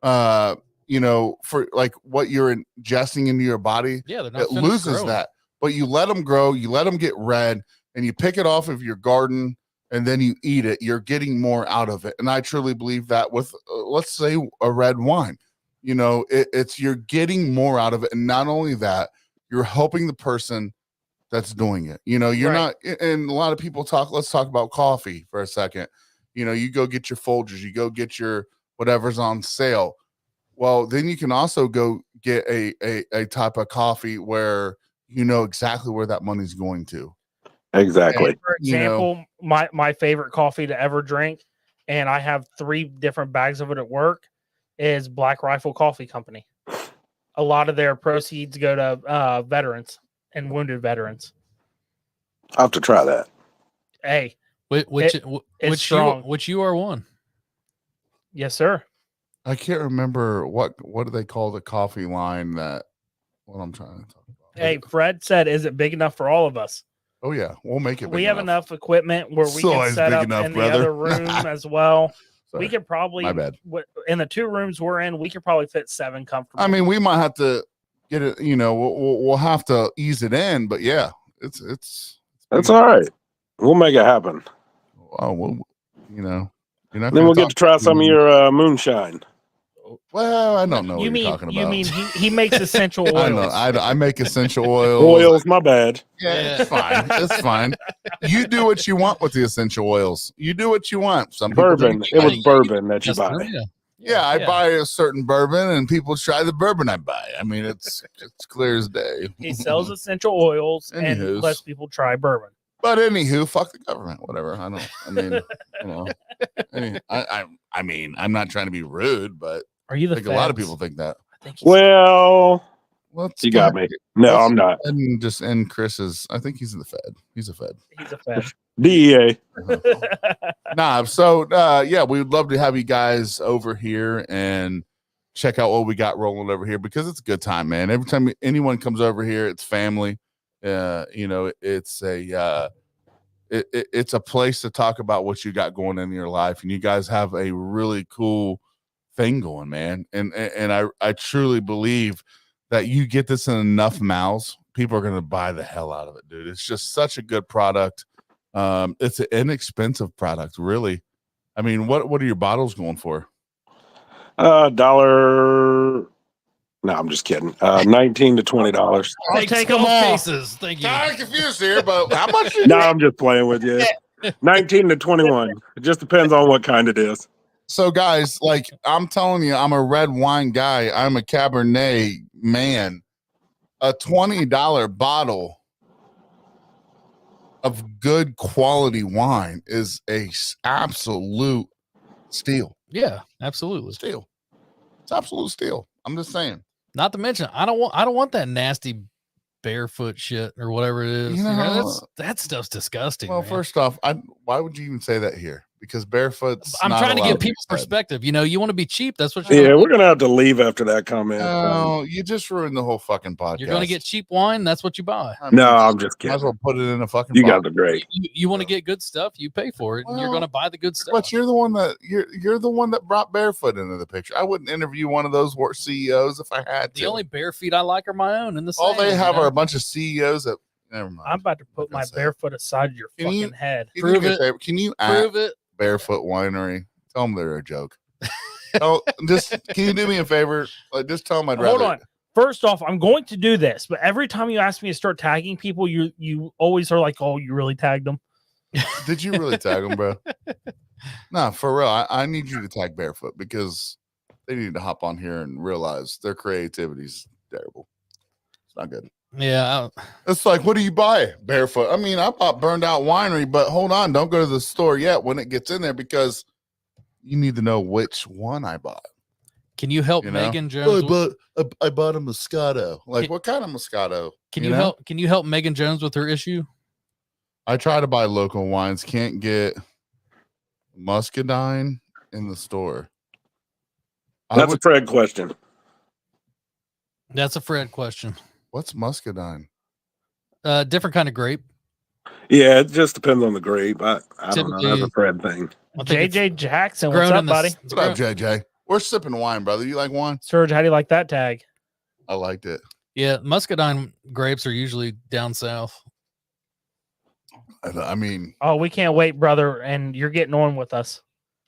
A: you know, for like what you're ingesting into your body.
C: yeah, they're not
A: It
C: finished
A: loses
C: growing.
A: that, but you let them grow, you let them get red, and you pick it off of your garden, and then you eat it. You're getting more out of it, and I truly believe that with, let's say, a red wine. You know, it's you're getting more out of it, and not only that, you're helping the person that's doing it. You know, you're
B: Right.
A: not. And a lot of people talk. Let's talk about coffee for a second. You know, you go get your Folgers, you go get your whatever's on sale. Well, then you can also go get a type of coffee where you know exactly where that money's going to.
D: Exactly.
A: And,
B: For
A: you know,
B: example, my favorite coffee to ever drink, and I have 3 different bags of it at work, is Black Rifle Coffee Company. A lot of their proceeds go to veterans and wounded veterans.
D: I'll have to try that.
B: Hey,
C: Which
B: strong.
C: which you are one.
B: yes, sir.
A: I can't remember what do they call the coffee line that what I'm trying to talk about.
B: Hey, Fred said, is it big enough for all of us?
A: Oh yeah, we'll make it.
B: We
A: big
B: have enough equipment where we
A: So
B: can
A: it's
B: set
A: big
B: up
A: enough,
B: in
A: brother.
B: the other room as well.
A: Sorry.
B: We could probably,
A: My bad.
B: in the 2 rooms we're in, we could probably fit 7 comfortable.
A: I mean, we might have to get it. You know, we'll have to ease it in, but yeah, it's
D: That's all right. We'll make it happen.
A: Oh well, you know, you're not.
D: Then
A: gonna
D: we'll get
A: talk
D: to try some of your moonshine.
A: Well, I don't know
B: you
A: what
B: mean
A: you're talking
B: you
A: about.
B: mean he makes essential oils?
A: I know. I make essential oils.
D: Oils, my bad.
A: Yeah, it's fine. It's fine. You do what you want with the essential oils. You do what you want. Some people
D: Bourbon.
A: think-
D: It was bourbon that you
C: Yes,
D: buy.
C: yeah.
A: Yeah, I buy a certain bourbon, and people try the bourbon I buy. I mean, it's clear as day.
B: He sells essential oils and
A: Anywho's.
B: lets people try bourbon.
A: But anywho, fuck the government. Whatever. I mean, you know. I mean, I'm not trying to be rude, but
B: Are you
A: I
B: the
A: think a lot of
B: feds?
A: people think that.
B: I think he's-
D: Well,
A: Let's
D: you got me. No, I'm not.
A: And just end Chris's. I think he's in the Fed. He's a Fed.
B: he's a fed.
D: DEA.
A: Nah, so yeah, we would love to have you guys over here and check out what we got rolling over here because it's a good time, man. Every time anyone comes over here, it's family. You know, it's a it's a place to talk about what you got going in your life, and you guys have a really cool thing going, man. And I truly believe that you get this in enough mouths, people are going to buy the hell out of it, dude. It's just such a good product. It's an inexpensive product, really. I mean, what are your bottles going for?
D: $1. No, I'm just kidding. $19 to $20.
B: I'll
C: Take
B: take
C: 12
B: them all.
C: cases. Thank you.
A: I'm confused here, but how much?
D: No, I'm just playing with you. 19 to 21. It just depends on what kind it is.
A: So, guys, like I'm telling you, I'm a red wine guy. I'm a Cabernet man. A $20 bottle of good quality wine is a absolute steal.
C: Yeah, absolutely.
A: Steal. It's absolute steal. I'm just saying.
C: Not to mention, I don't want that nasty barefoot shit or whatever it is.
A: You know,
C: that stuff's disgusting.
A: Well,
C: man.
A: first off, why would you even say that here? Because barefoot's.
C: I'm
A: not
C: trying to
A: allowed
C: give
A: be
C: people
A: said.
C: perspective. You know, you want to be cheap. That's what
D: Yeah, we're gonna have to leave after that comment.
A: No, you just ruined the whole fucking podcast.
C: You're going to get cheap wine. That's what you buy.
A: I mean,
D: No, I'm just
A: might as
D: kidding.
A: well put it in a fucking.
D: You
A: bottle.
D: guys are great.
C: You want to get good stuff, you pay for it, and you're
A: Well,
C: going to buy the good stuff.
A: But you're the one that you're the one that brought barefoot into the picture. I wouldn't interview one of those CEOs if I had to.
C: The only bare feet I like are my own. In the
A: all they
C: sand,
A: have
C: you know?
A: are a bunch of CEOs that. Never mind.
B: I'm about to put
A: Not gonna
B: my
A: say it.
B: barefoot aside your
A: Can you-
B: fucking head.
A: Can you do
C: Prove
A: me a
C: it.
A: favor? Can you at
C: Prove it.
A: Barefoot Winery? Tell them they're a joke. Oh, just can you do me a favor? Like, just tell them I'd
B: Hold
A: rather.
B: on. First off, I'm going to do this, but every time you ask me to start tagging people, you always are like, "Oh, you really tagged them."
A: Did you really tag them, bro? No, for real. I need you to tag Barefoot because they need to hop on here and realize their creativity is terrible. It's not good.
C: Yeah.
A: It's like, what do you buy? Barefoot. I mean, I bought Burned Out Winery, but hold on, don't go to the store yet when it gets in there because you need to know which one I bought.
C: Can you help
A: You know?
C: Megan Jones?
A: I bought a Moscato. Like, what kind of Moscato?
C: Can
A: you
C: you
A: know?
C: help? Can you help Megan Jones with her issue?
A: I try to buy local wines. Can't get muscadine in the store.
D: That's a Fred question.
C: That's a Fred question.
A: What's muscadine?
C: Different kind of grape.
D: Yeah, it just depends on the grape. I don't know. That's a
C: Typically-
D: Fred thing.
C: I think it's
B: JJ Jackson,
C: grown
B: what's up,
C: in the-
B: buddy?
C: it's
A: What up,
C: grown-
A: JJ? We're sipping wine, brother. You like wine?
B: Serge, how do you like that tag?
A: I liked it.
C: Yeah, muscadine grapes are usually down south.
A: I mean,
B: Oh, we can't wait, brother, and you're getting on with us.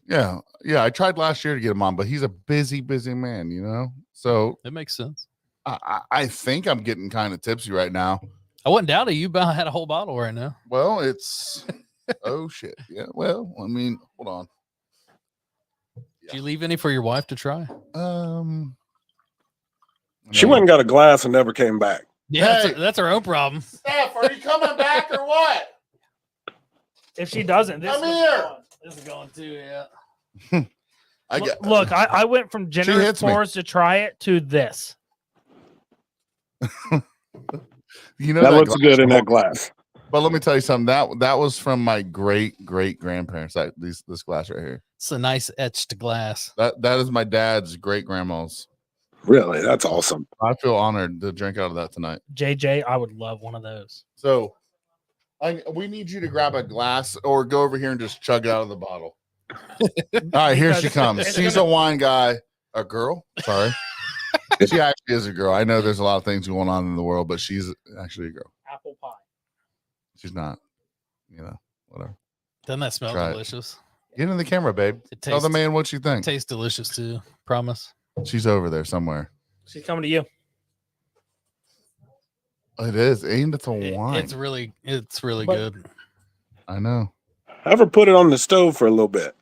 A: yeah. I tried last year to get him on, but he's a busy man, you know? So
C: That makes sense.
A: I think I'm getting kind of tipsy right now.
C: I wouldn't doubt it. You about had a whole bottle right now.
A: Well, it's oh shit. Yeah. Well, I mean, hold on.
C: Did you leave any for your wife to try?
D: She
A: no.
D: went and got a glass and never came back.
C: Yeah,
A: Hey.
C: that's her own problem.
A: Steph, are you coming back or what?
B: If she doesn't, this
A: Come
B: is
A: here.
B: going.
C: This is going too. Yeah.
A: I
B: Look,
A: get
B: look, I went from generous
A: hits me.
B: pours to try it to this.
A: you know
D: That looks
A: glass-
D: good in that glass.
A: But let me tell you something. That was from my great grandparents. This glass right here.
C: It's a nice etched glass.
A: That is my dad's great grandma's.
D: Really, that's awesome.
A: I feel honored to drink out of that tonight.
B: JJ, I would love one of those.
A: So, we need you to grab a glass or go over here and just chug it out of the bottle. All right, here she comes.
B: It's
A: She's a wine guy, a girl. Sorry, she actually is a girl. I know there's a lot of things going on in the world, but she's actually a girl.
B: Apple pie.
A: She's not. You know, whatever.
C: Doesn't that smell
A: Try it.
C: delicious?
A: Get in the camera, babe.
C: It
A: Tell the
C: tastes,
A: man what you think.
C: tastes delicious too. Promise.
A: She's over there somewhere.
B: She's coming to you.
A: It is, and it's a
C: It-
A: wine.
C: it's really
B: But-
C: good.
A: I know.
D: Ever put it on the stove for a little bit?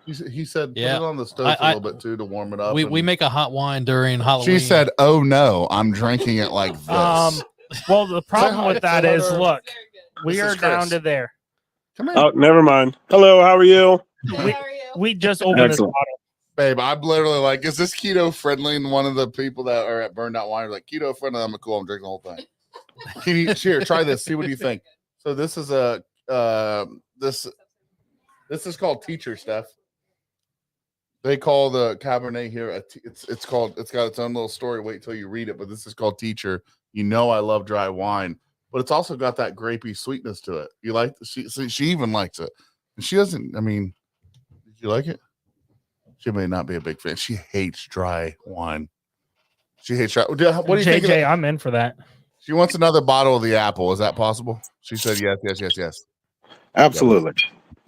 A: He said,
C: Yeah.
A: put it on the stove
C: I-
A: for a little bit too to warm it up.
C: We
A: and-
C: make a hot wine during Halloween.
A: She said, "Oh no, I'm drinking it like this."
B: Well, the problem
A: hi-
B: with that
A: say hi
B: is,
A: to her.
B: look, we
A: This
B: are
A: is
B: down
A: Chris.
B: to there.
A: Come here,
D: Oh, never mind. Hello, how are you?
B: We, we just opened this
D: Excellent.
B: bottle.
A: babe. I'm literally like, "Is this keto friendly?" And one of the people that are at Burned Out Winery like, "Keto friendly." I'm like, "Cool, I'm drinking the whole thing." Can you here? Try this. See what you think. So this is a this is called Teacher Stuff. They call the Cabernet here it's got its own little story. Wait till you read it. But this is called Teacher. You know I love dry wine, but it's also got that grapey sweetness to it. You like she even likes it. And she doesn't. I mean, did you like it? She may not be a big fan. She hates dry wine. She hates dry. What do you think? Of
B: JJ,
A: that?
B: I'm in for that.
A: She wants another bottle of the apple. Is that possible? She said yes.
D: Absolutely.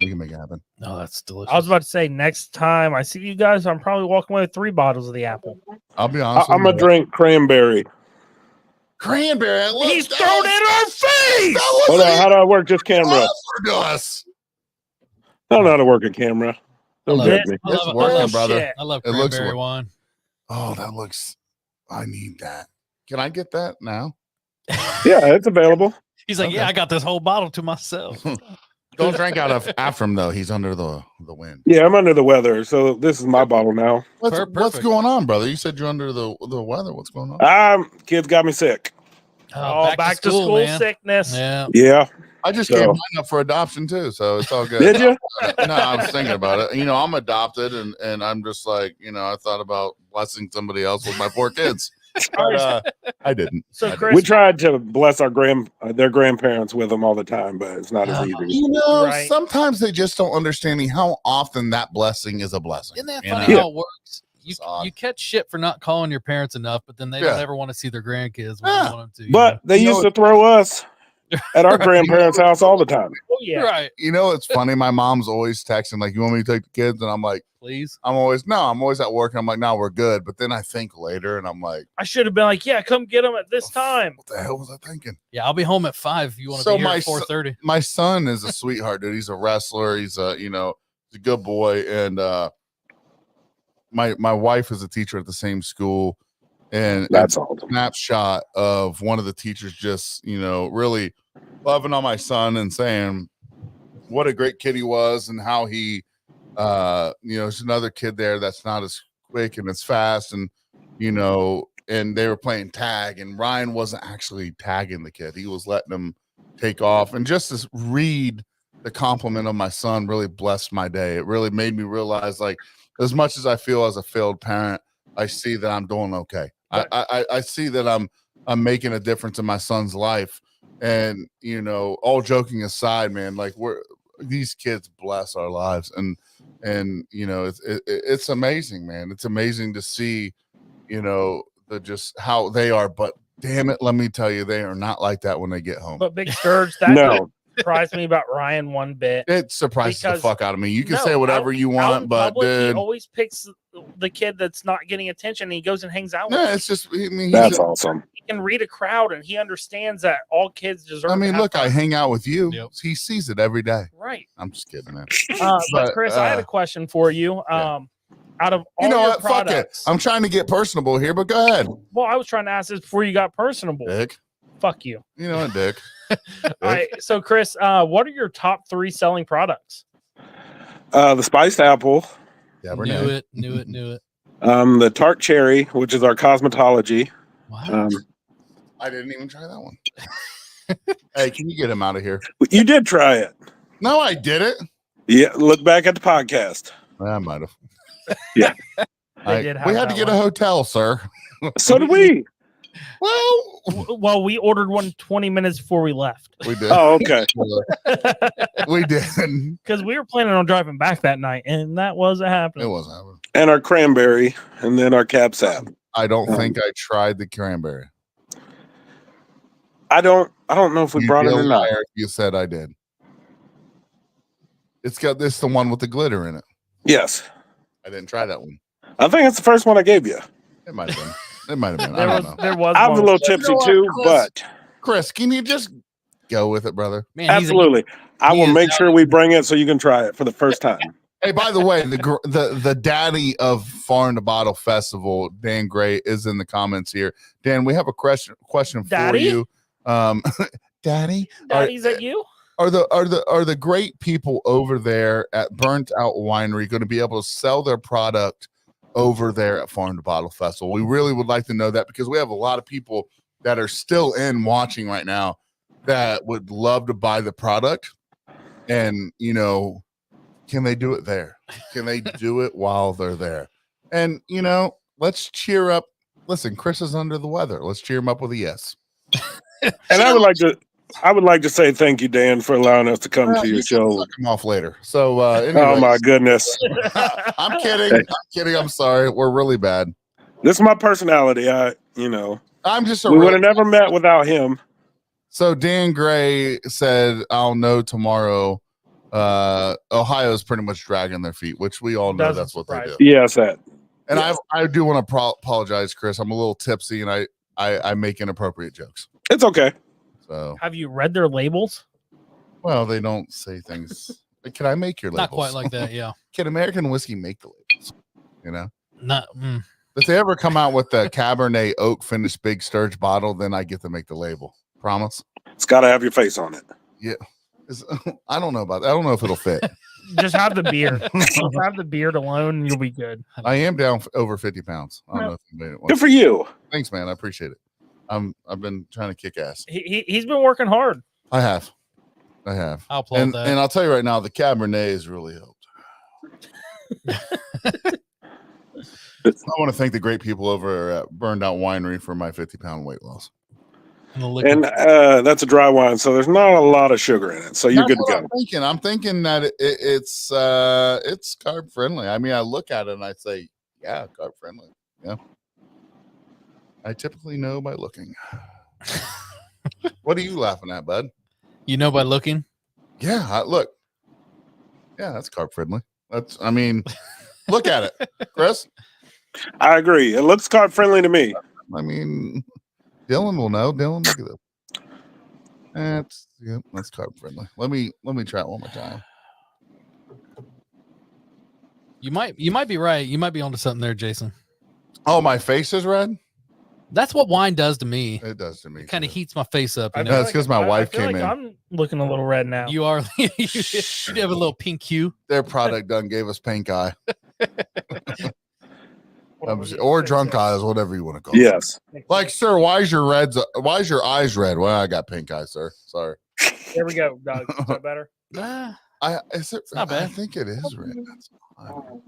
A: We can make it happen.
C: Oh, that's delicious.
B: I was about to say, next time I see you guys, I'm probably walking away with 3 bottles of the apple.
A: I'll be honest.
D: I'm
A: with
D: gonna
A: you.
D: drink cranberry.
A: Cranberry. Look,
B: He's
A: that
B: thrown
A: was-
B: it in our face.
A: that
D: Hold
A: was
D: on, how do I work this camera?
A: offered to us.
D: I don't know how to work a camera. Don't
C: love
D: judge
B: it.
D: me.
C: I
A: It's
C: love,
A: working,
C: I love,
A: brother.
B: Shit.
C: I love
A: It looks
C: cranberry
A: wor-
C: wine.
A: Oh, that looks. I need that. Can I get that now?
D: Yeah, it's available.
C: He's like,
A: Okay.
C: yeah, I got this whole bottle to myself.
A: Don't drink out of after him though. He's under the wind.
D: Yeah, I'm under the weather, so this is my bottle now.
A: What's
C: Perfect.
A: going on, brother? You said you're under the weather. What's going on?
D: Kids got me sick.
B: Oh, back to school
C: man.
B: sickness.
C: Yeah.
D: Yeah.
A: I just
D: So-
A: gave mine up for adoption too, so it's all good.
D: Did you?
A: No, I was thinking about it. I'm adopted, and I'm just like, I thought about blessing somebody else with my 4 kids. But, I didn't.
B: So,
A: I didn't.
B: Chris,
D: We tried to bless their grandparents with them all the time, but it's not as easy.
B: Right.
A: Sometimes they just don't understand how often that blessing is a blessing.
C: Isn't that
A: you
C: funny
A: know?
C: how it works?
A: It's odd.
C: You catch shit for not calling your parents enough, but then they don't ever want to see their grandkids when
A: Yeah.
C: they want them to.
D: But they used to throw us at our grandparents' house all the time.
B: oh yeah,
C: Right.
A: It's funny. My mom's always texting like, "You want me to take the kids?" And I'm like,
C: Please.
A: I'm always at work. And I'm like, "No, we're good." But then I think later, and I'm like,
B: I should have been like, yeah, come get them at this time.
A: "What the hell was I thinking?"
C: Yeah, I'll be home at 5 if you want to
A: So
C: be here
A: my
C: at 4:30.
A: My son is a sweetheart, dude. He's a wrestler. He's he's a good boy. And my wife is a teacher at the same school, and
D: That's all.
A: snapshot of one of the teachers just really loving on my son and saying what a great kid he was and how he there's another kid there that's not as quick and as fast, and and they were playing tag, and Ryan wasn't actually tagging the kid. He was letting him take off, and just to read the compliment of my son really blessed my day. It really made me realize, like, as much as I feel as a failed parent, I see that I'm doing okay. I see that I'm making a difference in my son's life. And all joking aside, man, like these kids bless our lives, and it's amazing, man. It's amazing to see, just how they are. But damn it, let me tell you, they are not like that when they get home.
B: But Big Sturge, that
D: No.
B: surprised me about Ryan one bit.
A: It surprises the
B: Because-
A: fuck out of me. You can
B: No,
A: say whatever
B: out-
A: you
B: out
A: want,
B: in
A: but
B: public, he
A: dude,
B: always picks the kid that's not getting attention, and he goes and hangs out with
A: no,
B: him.
A: it's just. I mean,
D: That's awesome.
B: He can read a crowd, and he understands that all kids deserve.
A: I
B: to
A: mean,
B: have
A: look, I
B: fun.
A: hang out with you.
C: Yep.
A: He sees it every day.
B: right.
A: I'm just kidding, man.
B: But
A: But,
B: Chris, I had a question for you.
A: yeah.
B: Out of all
A: You know
B: your
A: what? Fuck it.
B: products,
A: I'm trying to get personable here, but go ahead,
B: well, I was trying to ask this before you got personable.
A: Dick.
B: Fuck you.
A: You know what, Dick?
B: All right, so Chris, what are your top 3 selling products?
D: The spiced apple,
C: Knew it.
D: the tart cherry, which is our cosmetology.
C: Wow.
A: I didn't even try that one. Hey, can you get him out of here?
D: You did try it.
A: No, I didn't.
D: Yeah, look back at the podcast.
A: I might have.
D: Yeah.
B: They did have
A: We had to
B: that
A: get a
B: one.
A: hotel, sir.
D: So did we.
A: Well,
B: Well, we ordered one 20 minutes before we left
A: we did.
D: Oh, okay.
A: We did.
B: because we were planning on driving back that night, and that wasn't
A: It
B: happening.
A: wasn't happening.
D: And our cranberry, and then our cab sap.
A: I don't think I tried the cranberry.
D: I don't know if we
A: You'd
D: brought
A: be
D: it
A: a
D: or not.
A: liar if you said I did. It's got this, the one with the glitter in it.
D: Yes.
A: I didn't try that one.
D: I think it's the first one I gave you.
A: It might have been. It might have been.
B: There
A: I
B: was
A: don't know.
B: there was
D: I was a
B: one.
D: little tipsy
A: what,
D: too,
A: Chris?
D: but
A: Chris, can you just go with it, brother?
C: Man, he's a-
D: absolutely. I
C: he
D: will
C: is
D: make
C: out
D: sure we bring it so you can try it for the first time.
A: Hey, by the way, the daddy of Farm to Bottle Festival, Dan Gray, is in the comments here. Dan, we have a question
B: Daddy?
A: for you. Daddy,
B: Daddy's at you?
A: are the great people over there at Burnt Out Winery going to be able to sell their product over there at Farm to Bottle Festival? We really would like to know that, because we have a lot of people that are still in watching right now that would love to buy the product. And, can they do it there? Can they do it while they're there? And, let's cheer up. Listen, Chris is under the weather. Let's cheer him up with a yes.
D: And I would like to say thank you, Dan, for allowing us to come to your
A: You can
D: show.
A: suck him off later. So,
D: Oh
A: anyways,
D: my goodness.
A: I'm kidding. I'm sorry. We're really bad.
D: This is my personality.
A: I'm just a
D: We would
A: really,
D: have never met without him.
A: so Dan Gray said, I'll know tomorrow. Ohio's pretty much dragging their feet, which we all know
B: Doesn't
A: that's what they
B: surprise
A: do.
D: Yes, that.
A: And I do want to apologize, Chris. I'm a little tipsy, and I make inappropriate jokes.
D: It's okay.
A: So,
B: Have you read their labels?
A: well, they don't say things. Can I make your labels?
C: not quite like that. Yeah.
A: Can American whiskey make the labels?
C: Not.
A: If they ever come out with the Cabernet oak finished Big Sturge bottle, then I get to make the label. Promise.
D: It's got to have your face on it.
A: Yeah. I don't know about that. I don't know if it'll fit.
B: Just have the beard. Just have the beard alone, and you'll be good.
A: I am down over 50 pounds. I don't know if you made it.
D: Good for you.
A: Thanks, man. I appreciate it. I've been trying to kick ass.
B: He's been working hard.
A: I have.
C: I'll applaud
A: And
C: that.
A: and I'll tell you right now, the Cabernet has really helped. I want to thank the great people over at Burned Out Winery for my 50-pound weight loss.
D: And that's a dry wine, so there's not a lot of sugar in it. So you're good to go.
A: I'm thinking that it's carb friendly. I mean, I look at it and I say, yeah, carb friendly. Yeah. I typically know by looking. What are you laughing at, bud?
C: You know by looking?
A: Yeah, look. Yeah, that's carb friendly. I mean, look at it, Chris.
D: I agree. It looks carb friendly to me.
A: I mean, Dylan will know. Dylan, look at this. That's carb friendly. Let me try it one more time.
C: You might be right. You might be onto something there, Jason.
A: Oh, my face is red?
C: That's what wine does to me.
A: It does to me.
C: It kind of
A: too.
C: heats my face up. You
B: I
C: know?
B: feel
A: That's 'cause my wife
B: I feel
A: came in.
B: I'm looking a little red now.
C: You are. You have a little pink hue.
A: Their product done gave us pink eye.
B: What would you
A: Or
B: say,
A: drunk
B: sir?
A: eyes, whatever you want to call it.
D: Yes.
A: Like, sir, why is your eyes red? Well, I got pink eye, sir. Sorry.
B: There we go, Doug. Is that better?
A: It's
C: not bad.
A: I think it is red. That's odd.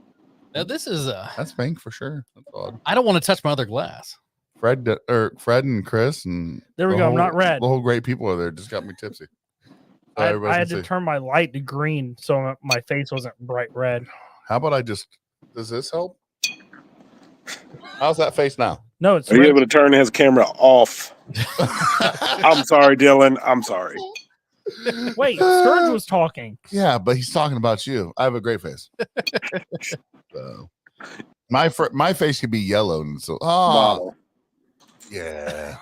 C: Now this is
A: That's pink for sure. That's odd.
C: I don't want to touch my other glass.
A: Fred and Chris and
B: There we go. I'm not red.
A: The whole great people are there just got me tipsy. So
B: I
A: everybody
B: had
A: can
B: to
A: see.
B: turn my light to green so my face wasn't bright red.
A: How about does this help? How's that face now?
B: No, it's
D: Are you
B: red.
D: able to turn his camera off? I'm sorry, Dylan. I'm sorry.
B: Wait, Sturge was talking.
A: Yeah, but he's talking about you. I have a great face. So, my face could be yellow and so
D: Bottle.
A: yeah.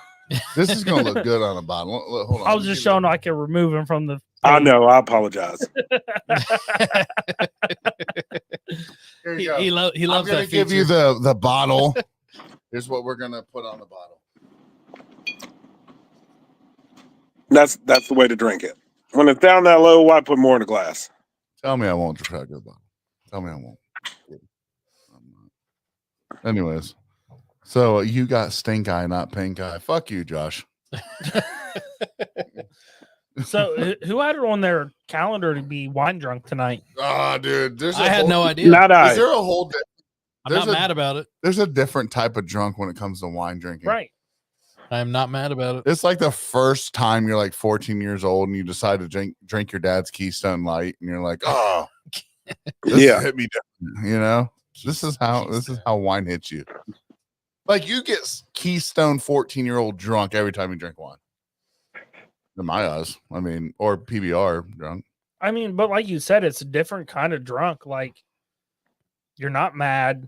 A: This is gonna look good on a bottle. Hold on.
B: I was just showing I could remove him from the.
D: I know. I apologize.
A: Here
C: He,
A: you go.
C: he, lo- he loves
A: I'm gonna
C: that
A: give you
C: feature.
A: the bottle. Here's what we're gonna put on the bottle.
D: That's the way to drink it. When it's down that low, why put more in a glass?
A: Tell me I won't try to go bottle. Tell me I won't. I'm not. Anyways, so you got stink eye, not pink eye. Fuck you, Josh.
B: So who had it on their calendar to be wine drunk tonight?
A: Ah, dude.
C: I had no idea.
D: Not I.
A: Is there a whole?
C: I'm not mad about it.
A: There's a different type of drunk when it comes to wine drinking.
B: Right.
C: I am not mad about it.
A: It's like the first time you're like 14 years old and you decide to drink your dad's Keystone Light, and you're like, oh, this
D: Yeah.
A: hit me different, you know. This is how wine hits you. Like you get Keystone 14-year-old drunk every time you drink wine. In my eyes, I mean, or PBR drunk.
B: I mean, but like you said, it's a different kind of drunk. Like you're not mad.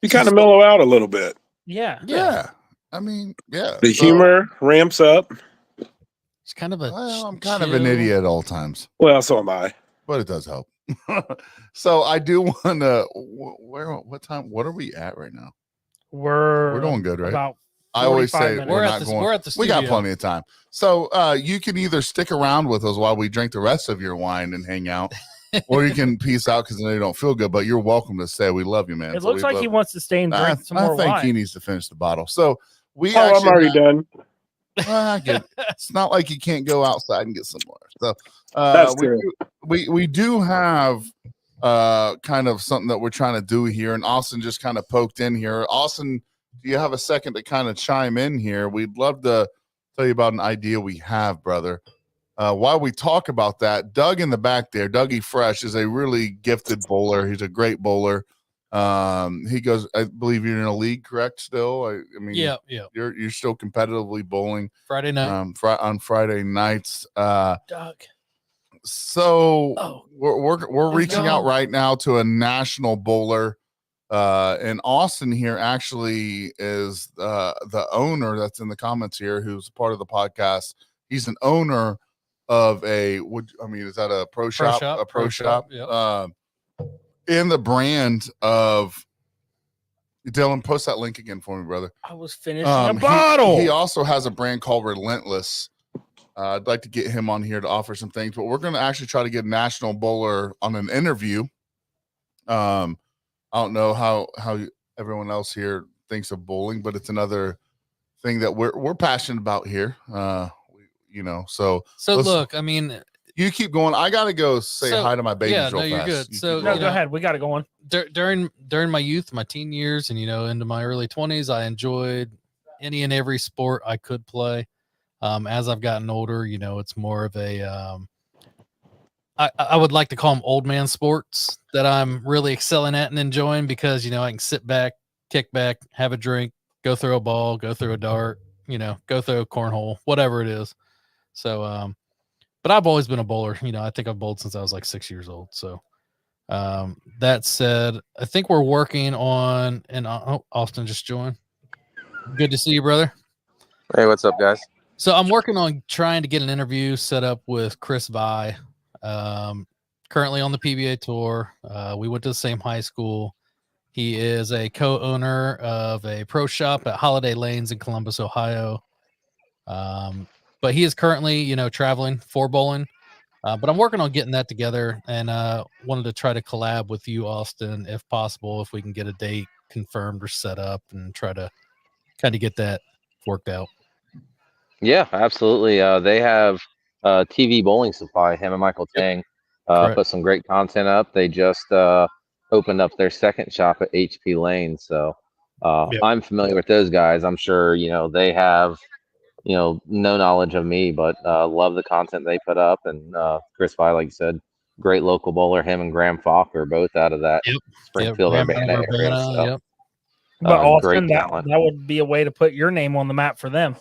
D: You kind of mellow out a little bit.
B: Yeah.
A: Yeah. I mean, yeah.
D: The
A: So,
D: humor ramps up.
C: It's kind of a.
A: well, I'm kind of an
C: chill-
A: idiot at all times,
D: Well, so am I.
A: but it does help. So I do want to. What time? What are we at right now?
B: We're
A: doing good, right?
B: About
A: I always
B: 45
A: say
B: minutes.
C: We're
A: we're
C: at
A: not
C: the.
A: going.
C: We're at the.
A: We got
C: studio.
A: plenty of time. So you can either stick around with us while we drink the rest of your wine and hang out, or you can peace out because then you don't feel good. But you're welcome to stay. We love you, man.
B: It
A: So
B: looks
A: we
B: like
A: love
B: he
A: you.
B: wants to stay and drink some more
A: I think
B: wine.
A: he needs to finish the bottle. So we
D: Oh, I'm
A: actually
D: already
A: have-
D: done.
A: well, I get it. It's not like you can't go outside and get some more. So
D: That's
A: we
D: true.
A: we do have kind of something that we're trying to do here, and Austin just kind of poked in here. Austin, do you have a second to kind of chime in here? We'd love to tell you about an idea we have, brother. While we talk about that, Doug in the back there, Dougie Fresh, is a really gifted bowler. He's a great bowler. He goes, I believe you're in a league, correct? Still, I mean,
C: Yeah.
A: you're still competitively bowling
C: Friday night.
A: on Friday nights.
B: Doug.
A: So
B: Oh.
A: we're
B: Let's
A: reaching out
B: go.
A: right now to a national bowler. And Austin here actually is the owner that's in the comments here, who's part of the podcast. He's an owner of is that a pro shop?
C: shop,
A: A pro
C: pro
A: shop.
C: shop,
A: In the brand of Dylan, post that link again for me, brother.
B: I was finishing a bottle.
A: He also has a brand called Relentless. I'd like to get him on here to offer some things, but we're going to actually try to get National Bowler on an interview. I don't know how everyone else here thinks of bowling, but it's another thing that we're passionate about here. So
C: look, I mean,
A: you keep going. I got to go say hi to my babies real fast.
C: You're good.
B: Go ahead. We got to go on.
C: During my youth, my teen years, and into my early 20s, I enjoyed any and every sport I could play. As I've gotten older, it's more of a I would like to call them old man sports that I'm really excelling at and enjoying because I can sit back, kick back, have a drink, go throw a ball, go throw a dart, go throw a cornhole, whatever it is. So but I've always been a bowler. I think I've bowled since I was like 6 years old. So that said, I think we're working on, and Austin just joined. Good to see you, brother.
E: Hey, what's up, guys?
C: So I'm working on trying to get an interview set up with Chris Vi, currently on the PBA tour. We went to the same high school. He is a co-owner of a pro shop at Holiday Lanes in Columbus, Ohio. But he is currently, traveling for bowling. But I'm working on getting that together and wanted to try to collab with you, Austin, if possible, if we can get a date confirmed or set up and try to kind of get that worked out.
E: Yeah, absolutely. They have TV Bowling Supply. Him and Michael Tang put some great content up. They just opened up their second shop at HP Lane. So I'm familiar with those guys. I'm sure, they have, no knowledge of me, but love the content they put up. And Chris Vi, like you said, great local bowler. Him and Graham Falk are both out of that Springfield, Urbana area. So,
B: but Austin,
E: great
B: that would be a way to put your name on the map for them.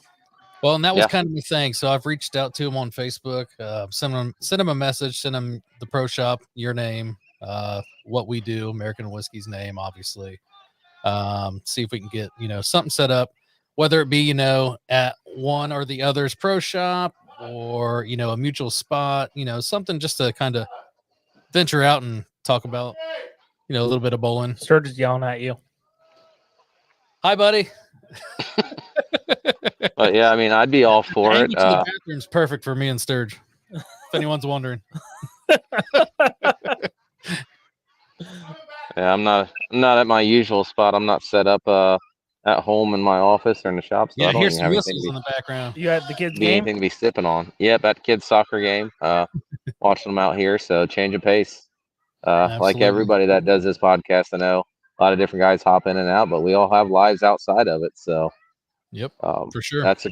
C: Well, and that was kind of the thing. So I've reached out to him on Facebook, send him a message, send him the pro shop, your name, what we do, American Whiskey's name, obviously. See if we can get, something set up, whether it be, at one or the other's pro shop or, a mutual spot, something just to kind of venture out and talk about, a little bit of bowling.
B: Sturge is yelling at you.
C: Hi, buddy.
E: But yeah, I mean, I'd be all for it.
C: The bathroom's perfect for me and Sturge, if anyone's wondering.
E: Yeah, I'm not at my usual spot. I'm not set up at home in my office or in the shop. So
C: Yeah,
E: I don't
C: here's
E: even
C: some
E: have
C: whistles in the background.
B: You had the kids'
E: be
B: game?
E: anything to be sipping on. Yep, at kids' soccer game. Watching them out here, so change of pace. Like everybody that does this podcast, I know a lot of different guys hop in and out, but we all have lives outside of it. So
C: yep, for sure.
E: That's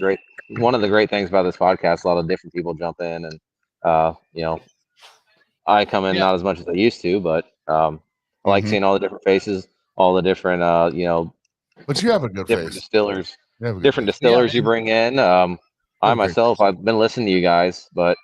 E: one of the great things about this podcast. A lot of different people jump in, and I come in not as much as I used to, but I like seeing all the different faces, all the different
A: but you have a good
E: different
A: face.
E: distillers, distillers you bring in. I myself, I've been listening to you guys, but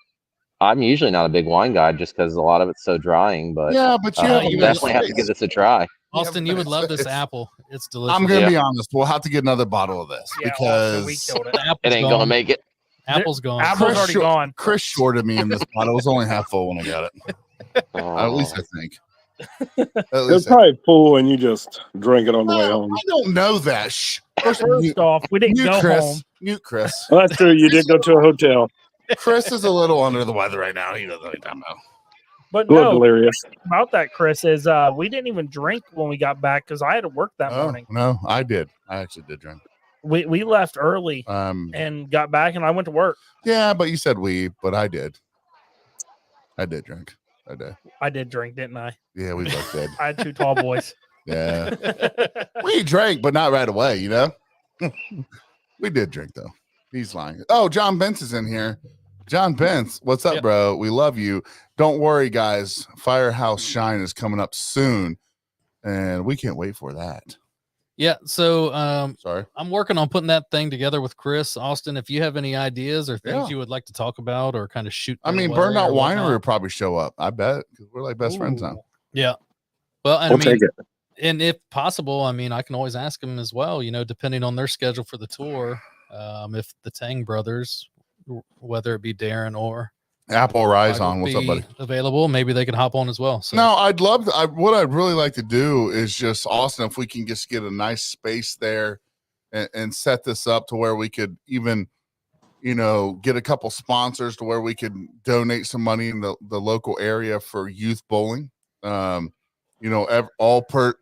E: I'm usually not a big wine guy just because a lot of it's so drying. But
A: but you
E: definitely have to give this a try.
C: Austin, you would love this apple. It's delicious.
A: I'm gonna be honest. We'll have to get another bottle of this because
B: we killed it.
E: It ain't gonna make it.
C: Apple's gone.
B: Apple's already gone.
A: Chris shorted me in this bottle. It was only half full when I got it. At least I think.
D: It's probably full and you just drink it on the way home.
A: I don't know that. Shh.
B: First off, we didn't go
A: Chris.
B: home.
A: Mute Chris.
D: Well, that's true. You did go to a hotel.
A: Chris is a little under the weather right now. He doesn't know.
B: But
D: no, delirious.
B: About that, Chris, is we didn't even drink when we got back because I had to work that morning.
A: No, I did. I actually did drink.
B: We left early and got back, and I went to work.
A: Yeah, but you said we, but I did. I did drink. I did.
B: I did drink, didn't I?
A: Yeah, we both did.
B: I had two tall boys.
A: Yeah. We drank, but not right away, We did drink, though. He's lying. Oh, John Bence is in here. John Bence, what's up, bro? We love you. Don't worry, guys. Firehouse Shine is coming up soon, and we can't wait for that.
C: Yeah, so
A: sorry,
C: I'm working on putting that thing together with Chris. Austin, if you have any ideas or things you would like to talk about or kind of shoot,
A: I mean, Burnt Out Winery will probably show up. I bet because we're like best friends now.
C: Yeah, well, and
D: We'll take it.
C: And if possible, I mean, I can always ask them as well. Depending on their schedule for the tour, if the Tang brothers, whether it be Darren or
A: Apple Rise
C: Might
A: on. What's up,
C: be
A: buddy?
C: Available. Maybe they can hop on as well. So
A: No, I'd love to. What I'd really like to do is just, Austin, if we can just get a nice space there and set this up to where we could even, get a couple sponsors to where we could donate some money in the local area for youth bowling. All per,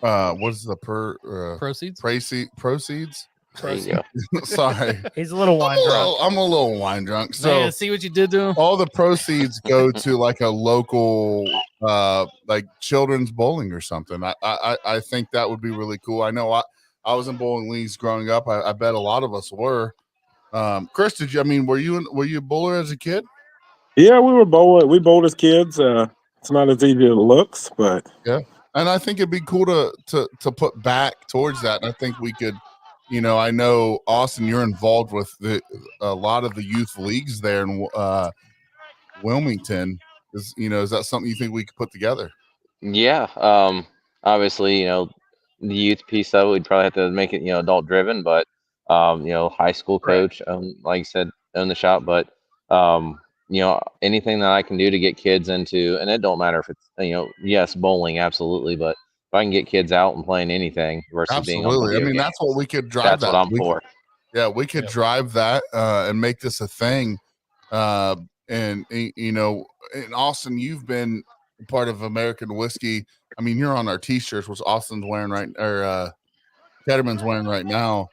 A: what is the
C: proceeds.
A: Proceeds.
E: There you go.
A: Sorry,
B: He's a little wine drunk.
A: I'm a little wine drunk. So
C: Man, see what you did to him?
A: all the proceeds go to like a local like children's bowling or something. I think that would be really cool. I know I was in bowling leagues growing up. I bet a lot of us were. Chris, were you a bowler as a kid?
D: Yeah, we were bowling. We bowled as kids. It's not as easy as it looks, but
A: yeah. And I think it'd be cool to put back towards that. And I think we could, I know Austin, you're involved with a lot of the youth leagues there in Wilmington. Is that something you think we could put together?
E: Yeah. Obviously, the youth piece of it, we'd probably have to make it, adult driven, but high school coach, like you said, own the shop. But anything that I can do to get kids into, and it don't matter if it's, yes, bowling, absolutely, but if I can get kids out and playing anything versus being on
A: Absolutely.
E: video games,
A: That's what we could drive.
E: that's what I'm for.
A: Yeah, we could drive that and make this a thing. And Austin, you've been part of American Whiskey. You're on our t-shirts, which Austin's wearing Ketterman's wearing right now.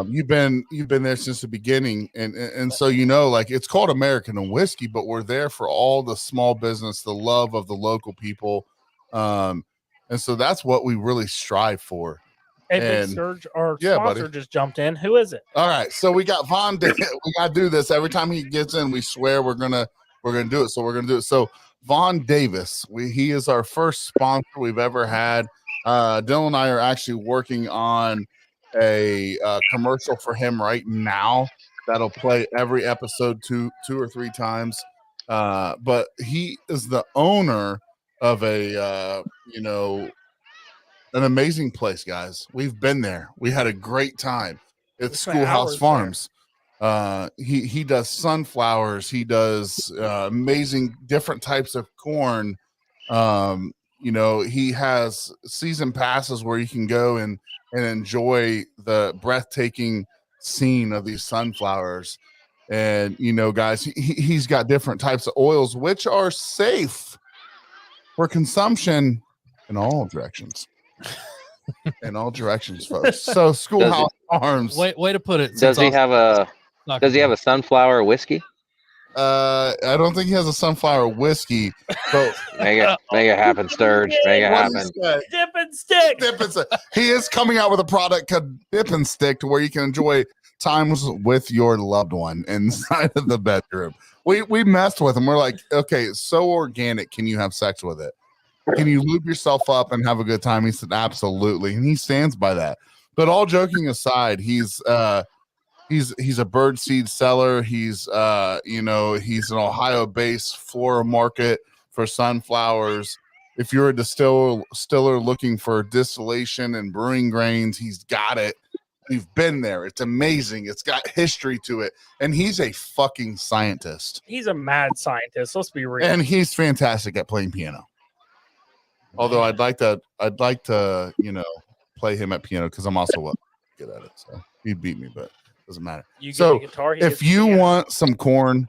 A: You've been there since the beginning, and so like it's called American and Whiskey, but we're there for all the small business, the love of the local people, and so that's what we really strive for.
B: Hey, Big Surge, our sponsor just jumped in. Who is it?
A: All right, so we got Von. We got to do this every time he gets in. We swear we're gonna do it. So we're gonna do it. So Von Davis, he is our first sponsor we've ever had. Dylan and I are actually working on a commercial for him right now that'll play every episode two or three times. But he is the owner of an amazing place, guys. We've been there. We had a great time. It's Schoolhouse Farms. He does sunflowers. He does amazing different types of corn. He has season passes where you can go and enjoy the breathtaking scene of these sunflowers. And, guys, he's got different types of oils, which are safe for consumption in all directions. In all directions, folks. So Schoolhouse Farms.
C: Way to put it.
E: Does he have a sunflower whiskey?
A: I don't think he has a sunflower whiskey, but
E: make it happen, Sturge. Make it happen.
B: Dip and stick.
A: He is coming out with a product called Dip and Stick, to where you can enjoy times with your loved one inside of the bedroom. We messed with him. We're like, okay, it's so organic. Can you have sex with it? Can you lube yourself up and have a good time? He said, absolutely. And he stands by that. But all joking aside, he's a bird seed seller. He's he's an Ohio-based floral market for sunflowers. If you're a distiller looking for distillation and brewing grains, he's got it. We've been there. It's amazing. It's got history to it. And he's a fucking scientist.
B: He's a mad scientist. Let's be real.
A: And he's fantastic at playing piano. Although I'd like to, play him at piano, because I'm also good at it. So he'd beat me, but it doesn't matter. So if you want some corn,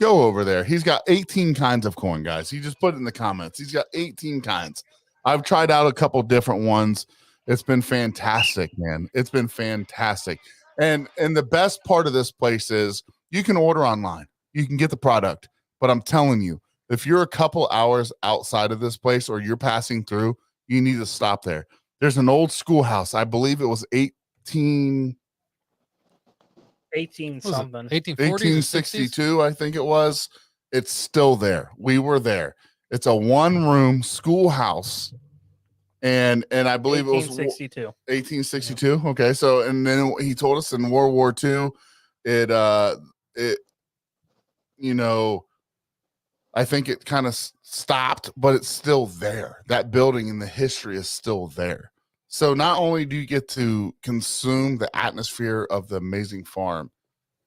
A: go over there. He's got 18 kinds of corn, guys. He just put it in the comments. He's got 18 kinds. I've tried out a couple different ones. It's been fantastic, man. It's been fantastic. And the best part of this place is you can order online. You can get the product. But I'm telling you, if you're a couple hours outside of this place or you're passing through, you need to stop there. There's an old schoolhouse. I believe it was 1862, I think it was. It's still there. We were there. It's a one-room schoolhouse. And I believe
B: 1862.
A: It was 1862. Okay. So, and then he told us in World War II, I think it kind of stopped, but it's still there. That building and the history is still there. So not only do you get to consume the atmosphere of the amazing farm,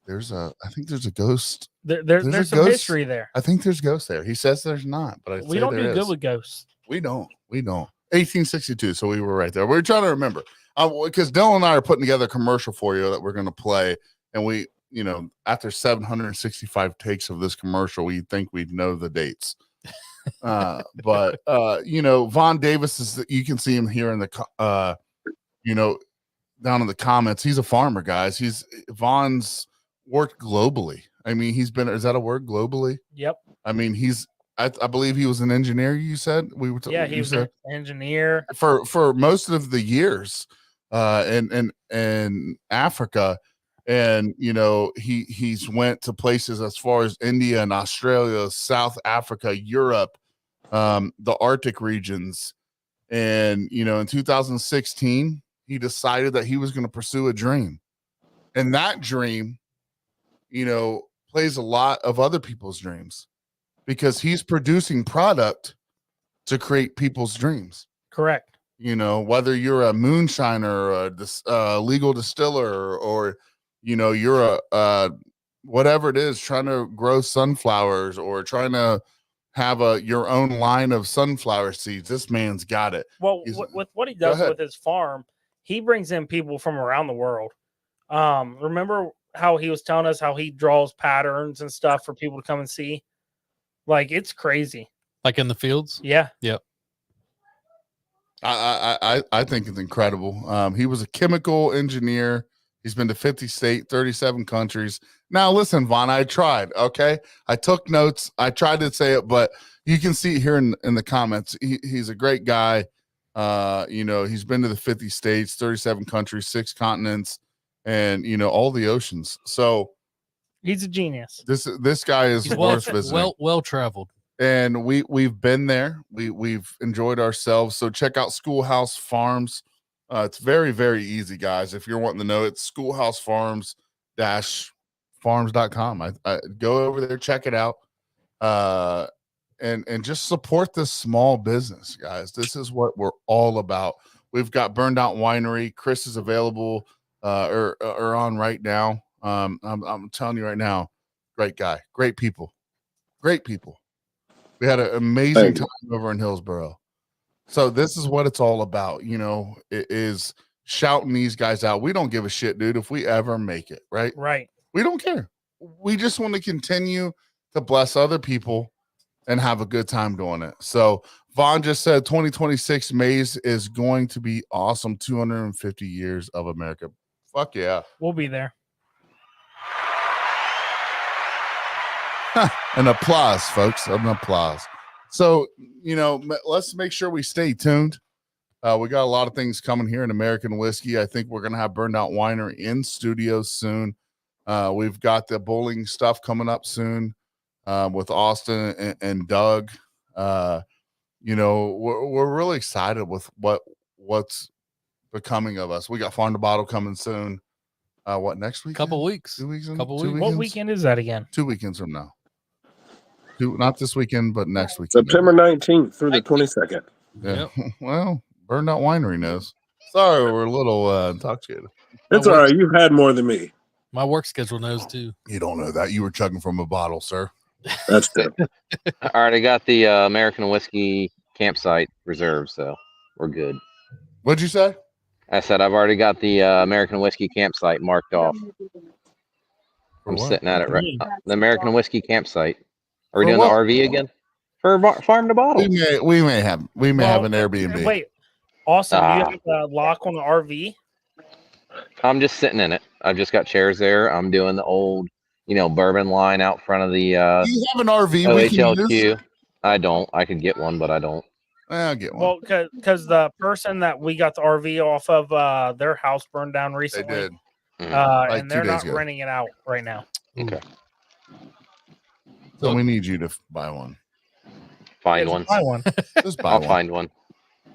A: I think there's a ghost.
B: There's
A: a
B: some
A: ghost.
B: history there.
A: I think there's ghosts there. He says there's not, but
B: We don't do good with ghosts.
A: We don't. 1862. So we were right there. We were trying to remember because Dylan and I are putting together a commercial for you that we're going to play. And we, after 765 takes of this commercial, we think we know the dates. But Vaughn Davis is, you can see him here in the, down in the comments. He's a farmer, guys. Vaughn's worked globally. I mean, is that a word, globally?
B: Yep.
A: I mean, I believe he was an engineer. You said he
B: was an engineer
A: for most of the years, in Africa, and he's went to places as far as India and Australia, South Africa, Europe, the Arctic regions, and in 2016 he decided that he was going to pursue a dream, and that dream, plays a lot of other people's dreams. Because he's producing product to create people's dreams.
B: Correct.
A: Whether you're a moonshiner or a legal distiller, or, you're a whatever it is, trying to grow sunflowers or trying to have your own line of sunflower seeds. This man's got it.
B: Well, with what he does with his farm, he brings in people from around the world. Remember how he was telling us how he draws patterns and stuff for people to come and see? Like, it's crazy.
C: Like in the fields?
B: Yeah.
C: Yep.
A: I think it's incredible. He was a chemical engineer. He's been to 50 states, 37 countries. Now, listen, Vaughn, I tried, okay? I took notes. I tried to say it, but you can see here in the comments, he's a great guy. He's been to the 50 states, 37 countries, 6 continents, and, all the oceans. So,
B: he's a genius.
A: This guy is worth visiting.
C: Well traveled,
A: and we've been there. We've enjoyed ourselves. So check out Schoolhouse Farms. It's very, very easy, guys. If you're wanting to know, it's schoolhousefarms-farms.com. I go over there, check it out, and just support this small business, guys. This is what we're all about. We've got Burnt Out Winery. Chris is available or on right now. I'm telling you right now, great guy, great people. We had an amazing time over in Hillsboro. So this is what it's all about. It is shouting these guys out. We don't give a shit, dude, if we ever make it, right?
B: Right.
A: We don't care. We just want to continue to bless other people and have a good time doing it. So Vaughn just said 2026 Maze is going to be awesome. 250 years of America. Fuck yeah.
B: We'll be there.
A: An applause, folks. An applause. So, let's make sure we stay tuned. We got a lot of things coming here in American whiskey. I think we're going to have Burnt Out Winery in studios soon. We've got the bowling stuff coming up soon with Austin and Doug. We're really excited with what's becoming of us. We got Farm to Bottle coming soon. What, next week?
C: Couple weeks.
A: 2 weeks.
B: What weekend is that again?
A: 2 weekends from now. Not this weekend, but next weekend.
D: September 19th through the 22nd.
A: Yeah. Yep. Well, Burnt Out Winery knows. Sorry, we're a little intoxicated.
D: It's all right. You've had more than me.
C: My work schedule knows too.
A: You don't know that. You were chugging from a bottle, sir.
D: That's true.
E: I already got the American whiskey campsite reserved, so we're good.
A: What'd you say?
E: I said I've already got the American whiskey campsite marked off. I'm sitting at it right. The American whiskey campsite. Are we doing the RV again? For Farm to Bottle.
A: We may have an Airbnb.
B: Wait, Austin, do you have a lock on the RV?
E: I'm just sitting in it. I've just got chairs there. I'm doing the old, bourbon line out front of the
A: do you have an RV
E: OHLQ. I don't. I could get one, but I don't.
A: I'll get one.
B: Well, because the person that we got the RV off of, their house burned down recently.
A: They did.
B: And they're not renting it out right now.
E: Okay.
A: So we need you to buy one.
E: Find one.
B: Buy one.
A: Just buy
E: I'll
A: one.
E: find one.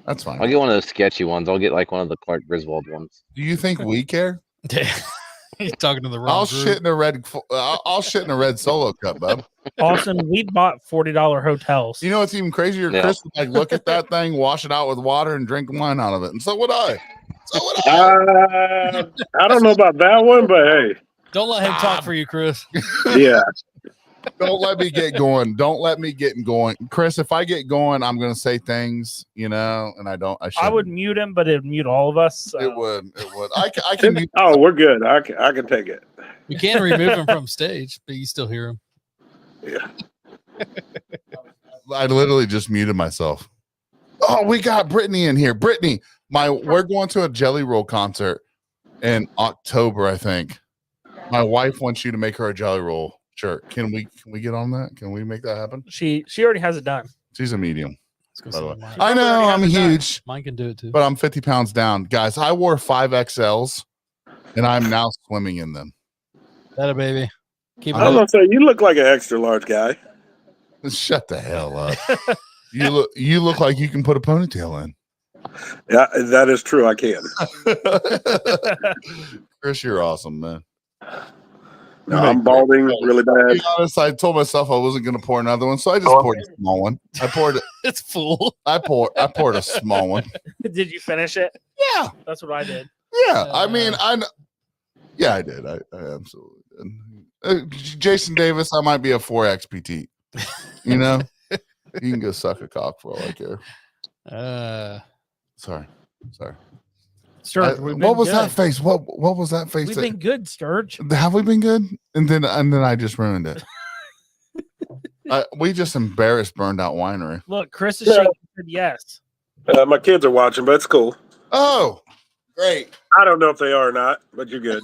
A: That's fine.
E: I'll get one of those sketchy ones. I'll get like one of the Clark Griswold ones.
A: Do you think we care?
C: You're talking to the wrong
A: I'll
C: group.
A: shit in a red. I'll shit in a red Solo cup, bub.
B: Austin, we bought $40 hotels.
A: You know what's even crazier?
E: Yeah.
A: Chris would look at that thing, wash it out with water, and drink wine out of it. And so would I.
D: I don't know about that one, but hey.
C: Don't let him talk
A: Stop.
C: for you, Chris.
D: Yeah.
A: Don't let me get going. Don't let me get going. Chris, if I get going, I'm going to say things, and I
B: I would mute him, but it'd mute all of us. So.
A: It would. I can mute.
D: Oh, we're good. I can take it.
C: We can remove him from stage, but you still hear him.
D: Yeah.
A: I literally just muted myself. Oh, we got Brittany in here. Brittany, we're going to a Jelly Roll concert in October, I think. My wife wants you to make her a Jelly Roll shirt. Can we get on that? Can we make that happen?
B: She already has it done.
A: She's a medium.
C: By the way.
A: I know I'm huge,
C: Mine can do it too.
A: but I'm 50 pounds down. Guys, I wore 5XLs and I'm now swimming in them.
C: That a baby. Keep it
D: I was
C: up.
D: gonna say you look like an extra large guy.
A: Shut the hell up. You look like you can put a ponytail in.
D: Yeah, that is true. I can.
A: Chris, you're awesome, man.
D: No, I'm balding really
A: To
D: bad.
A: be honest, I told myself I wasn't going to pour another one, so I just poured a small one.
C: It's full.
A: I poured a small one.
B: Did you finish it?
A: Yeah,
B: That's what I did.
A: yeah. I mean, I did. I absolutely did. Jason Davis, I might be a 4X petite. You know, you can go suck a cock for all I care. Sorry.
B: Sturge,
A: What was that face? What was that face?
B: We've been good, Sturge.
A: Have we been good? And then I just ruined it. We just embarrassed Burned Out Winery.
B: Look, Chris is shaking his head yes.
D: My kids are watching, but it's cool.
A: Oh, great.
D: I don't know if they are or not, but you're good.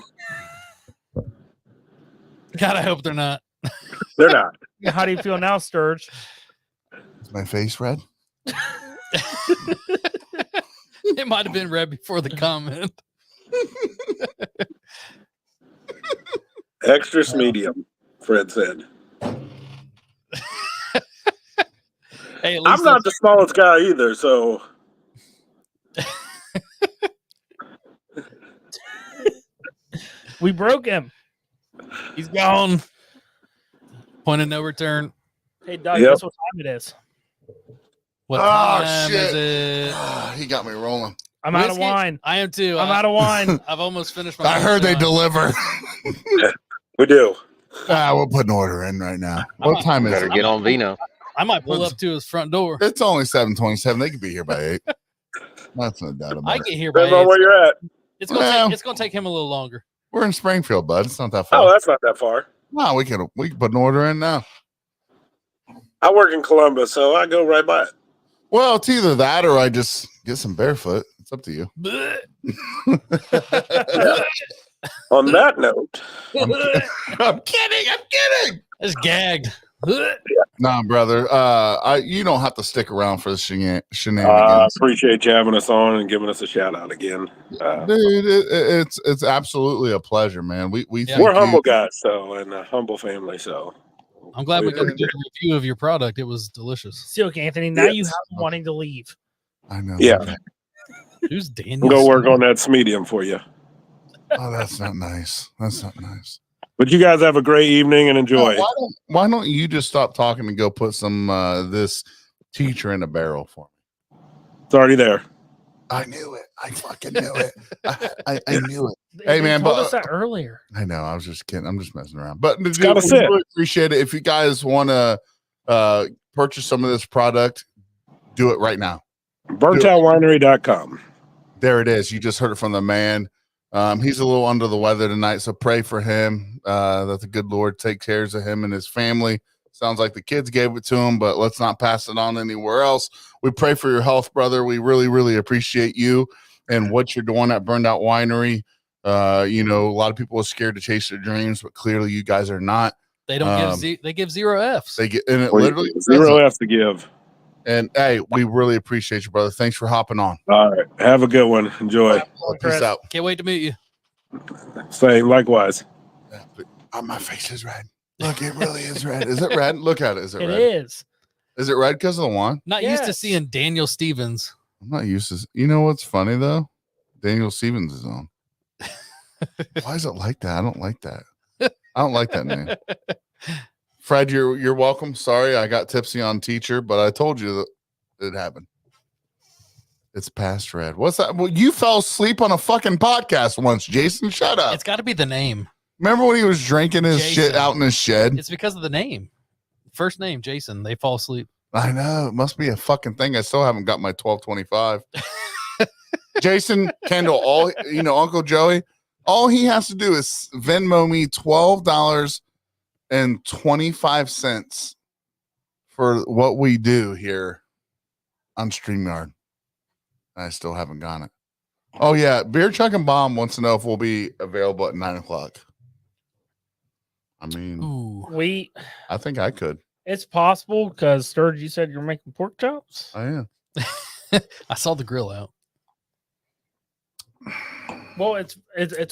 C: God, I hope they're not.
D: They're not.
B: How do you feel now, Sturge?
A: Is my face red?
C: It might have been red before the comment.
D: Extra medium, Fred said.
C: Hey, at least
D: I'm not the smallest guy either, so
B: We broke him.
C: he's gone. Point of no return.
B: Hey, Doug,
D: Yep.
B: guess what time it is?
C: What
A: Oh,
C: time
A: shit.
C: is it?
A: He got me rolling.
B: I'm out of
C: Whiskey?
B: wine.
C: I am too.
B: I'm out of wine.
C: I've almost finished my.
A: I heard they
C: moonshine.
A: deliver.
D: we do.
A: We'll put an order in right now. What time is
E: Better
A: it?
E: get on Vino.
C: I might pull up to his front door.
A: It's only 7:27. They could be here by 8. That's no doubt
C: I
A: about it.
C: get here by
D: Depends on
C: 8.
D: where you're at.
C: It's gonna take him a little longer.
A: We're in Springfield, bud. It's not that
D: Oh,
A: far.
D: that's not that far.
A: No, we can put an order in now.
D: I work in Columbus, so I go right by it.
A: Well, it's either that or I just get some barefoot. It's up to you.
D: On that note,
A: I'm kidding.
C: I just gagged.
A: Nah, brother. You don't have to stick around for the
D: I
A: shenanigans.
D: appreciate you having us on and giving us a shout out again.
A: Dude, it's absolutely a pleasure, man. We
C: Yeah.
D: We're
A: thank you.
D: humble guys, so, and a humble family, so.
C: I'm glad we got to
D: appreciate
C: get a review of your product. It was delicious.
B: Silk Anthony, now you
D: Yes.
B: have him wanting to leave.
A: I know.
D: Yeah.
C: Who's Daniel?
D: Go work on that medium for you.
A: Oh, that's not nice. That's not nice.
D: But you guys have a great evening and enjoy.
A: Why don't you just stop talking and go put some this teacher in a barrel for me?
D: It's already there.
A: I knew it. I fucking knew it. I knew it.
B: They
A: man,
B: told
A: but-
B: us that earlier.
A: I know. I was just kidding. I'm just messing around. But dude,
D: gotta
A: we
D: sit.
A: really appreciate it. If you guys want to purchase some of this product, do it right now.
D: BurntOutWinery.com.
A: There it is. You just heard it from the man. He's a little under the weather tonight, so pray for him that the good Lord take care of him and his family. Sounds like the kids gave it to him, but let's not pass it on anywhere else. We pray for your health, brother. We really, really appreciate you and what you're doing at Burnt Out Winery. A lot of people are scared to chase their dreams, but clearly you guys are not.
C: They don't they give 0 Fs.
A: They get, and it literally says
D: Zero
A: it.
D: F's to give.
A: And hey, we really appreciate you, brother. Thanks for hopping on.
D: All right. Have a good one. Enjoy.
A: Peace out.
C: Can't wait to meet you.
D: Same. Likewise.
A: Yeah, but, my face is red. Look, it really is red. Is it red? Look at it. Is it
B: It
A: red?
B: is.
A: Is it red because of the wine?
C: Not used to
B: Yes.
C: seeing Daniel Stevens.
A: I'm not used to. You know what's funny though? Daniel Stevens is on. Why is it like that? I don't like that. I don't like that name. Fred, you're welcome. Sorry, I got tipsy on teacher, but I told you that it happened. It's past Fred. What's that? Well, you fell asleep on a fucking podcast once, Jason. Shut up.
C: It's got to be the name.
A: Remember when he was drinking his shit
C: Jason.
A: out in his shed?
C: It's because of the name. First name, Jason. They fall asleep.
A: I know. It must be a fucking thing. I still haven't got my 1225. Jason Kendall, Uncle Joey, all he has to do is Venmo me $12.25 for what we do here on StreamYard. I still haven't gotten it. Oh, yeah. Beer Chuck and Bomb wants to know if we'll be available at 9:00. I mean, I think I could.
B: It's possible because Sturge, you said you're making pork chops.
A: I am.
C: I saw the grill out.
B: Well, it's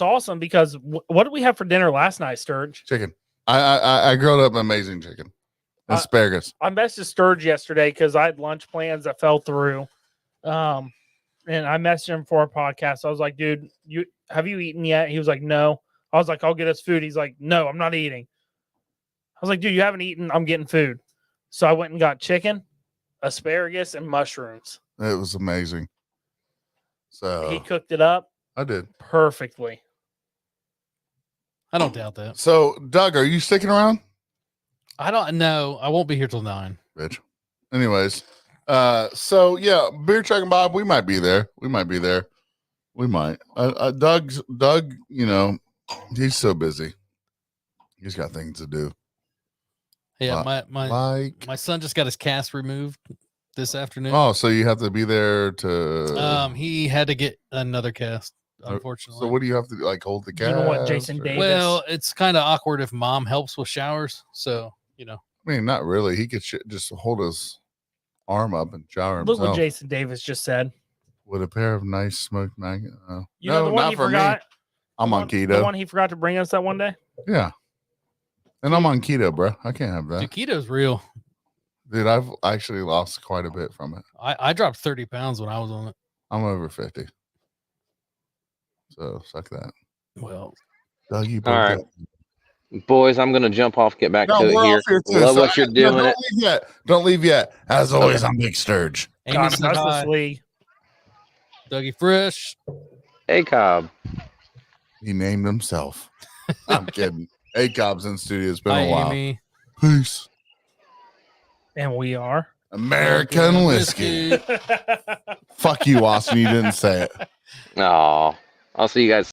B: awesome because what did we have for dinner last night, Sturge?
A: Chicken. I grilled up amazing chicken. Asparagus.
B: I messaged Sturge yesterday because I had lunch plans that fell through. And I messaged him for our podcast. I was like, dude, have you eaten yet? He was like, no. I was like, I'll get us food. He's like, no, I'm not eating. I was like, dude, you haven't eaten. I'm getting food. So I went and got chicken, asparagus, and mushrooms.
A: It was amazing. So
B: he cooked it up.
A: I did
B: perfectly.
C: I don't doubt that.
A: So, Doug, are you sticking around?
C: I don't know. I won't be here till 9.
A: Bitch. Anyways, so yeah, Beer Chuck and Bob, we might be there. We might. Doug, he's so busy. He's got things to do.
C: Yeah, my son just got his cast removed this afternoon.
A: Oh, so you have to be there to.
C: He had to get another cast, unfortunately.
A: So what do you have to do? Like hold the cast?
B: You know what, Jason Davis?
C: Well, it's kind of awkward if mom helps with showers. So
A: I mean, not really. He could just hold his arm up and shower himself.
B: Look what Jason Davis just said.
A: With a pair of nice smoked maggots.
B: You know the one he forgot?
A: I'm on keto.
B: The one he forgot to bring us that one day?
A: Yeah. And I'm on keto, bro. I can't have that.
C: Dude, keto's real.
A: Dude, I've actually lost quite a bit from it.
C: I dropped 30 pounds when I was on it.
A: I'm over 50. So suck that.
C: Well,
A: Doug, you
E: all right. Boys, I'm gonna jump off, get back to it here. Love what you're doing.
A: Don't leave yet. Don't leave yet. As always, I'm Big Sturge.
B: God, mercilessly.
C: Dougie Fresh.
E: Hey, Cobb.
A: He named himself. I'm kidding. Hey, Cobb's in studio. It's been
C: Hi,
A: a while.
C: Amy.
A: Peace.
B: And we are
A: American whiskey. Fuck you, Austin. You didn't say it.
E: No, I'll see you guys.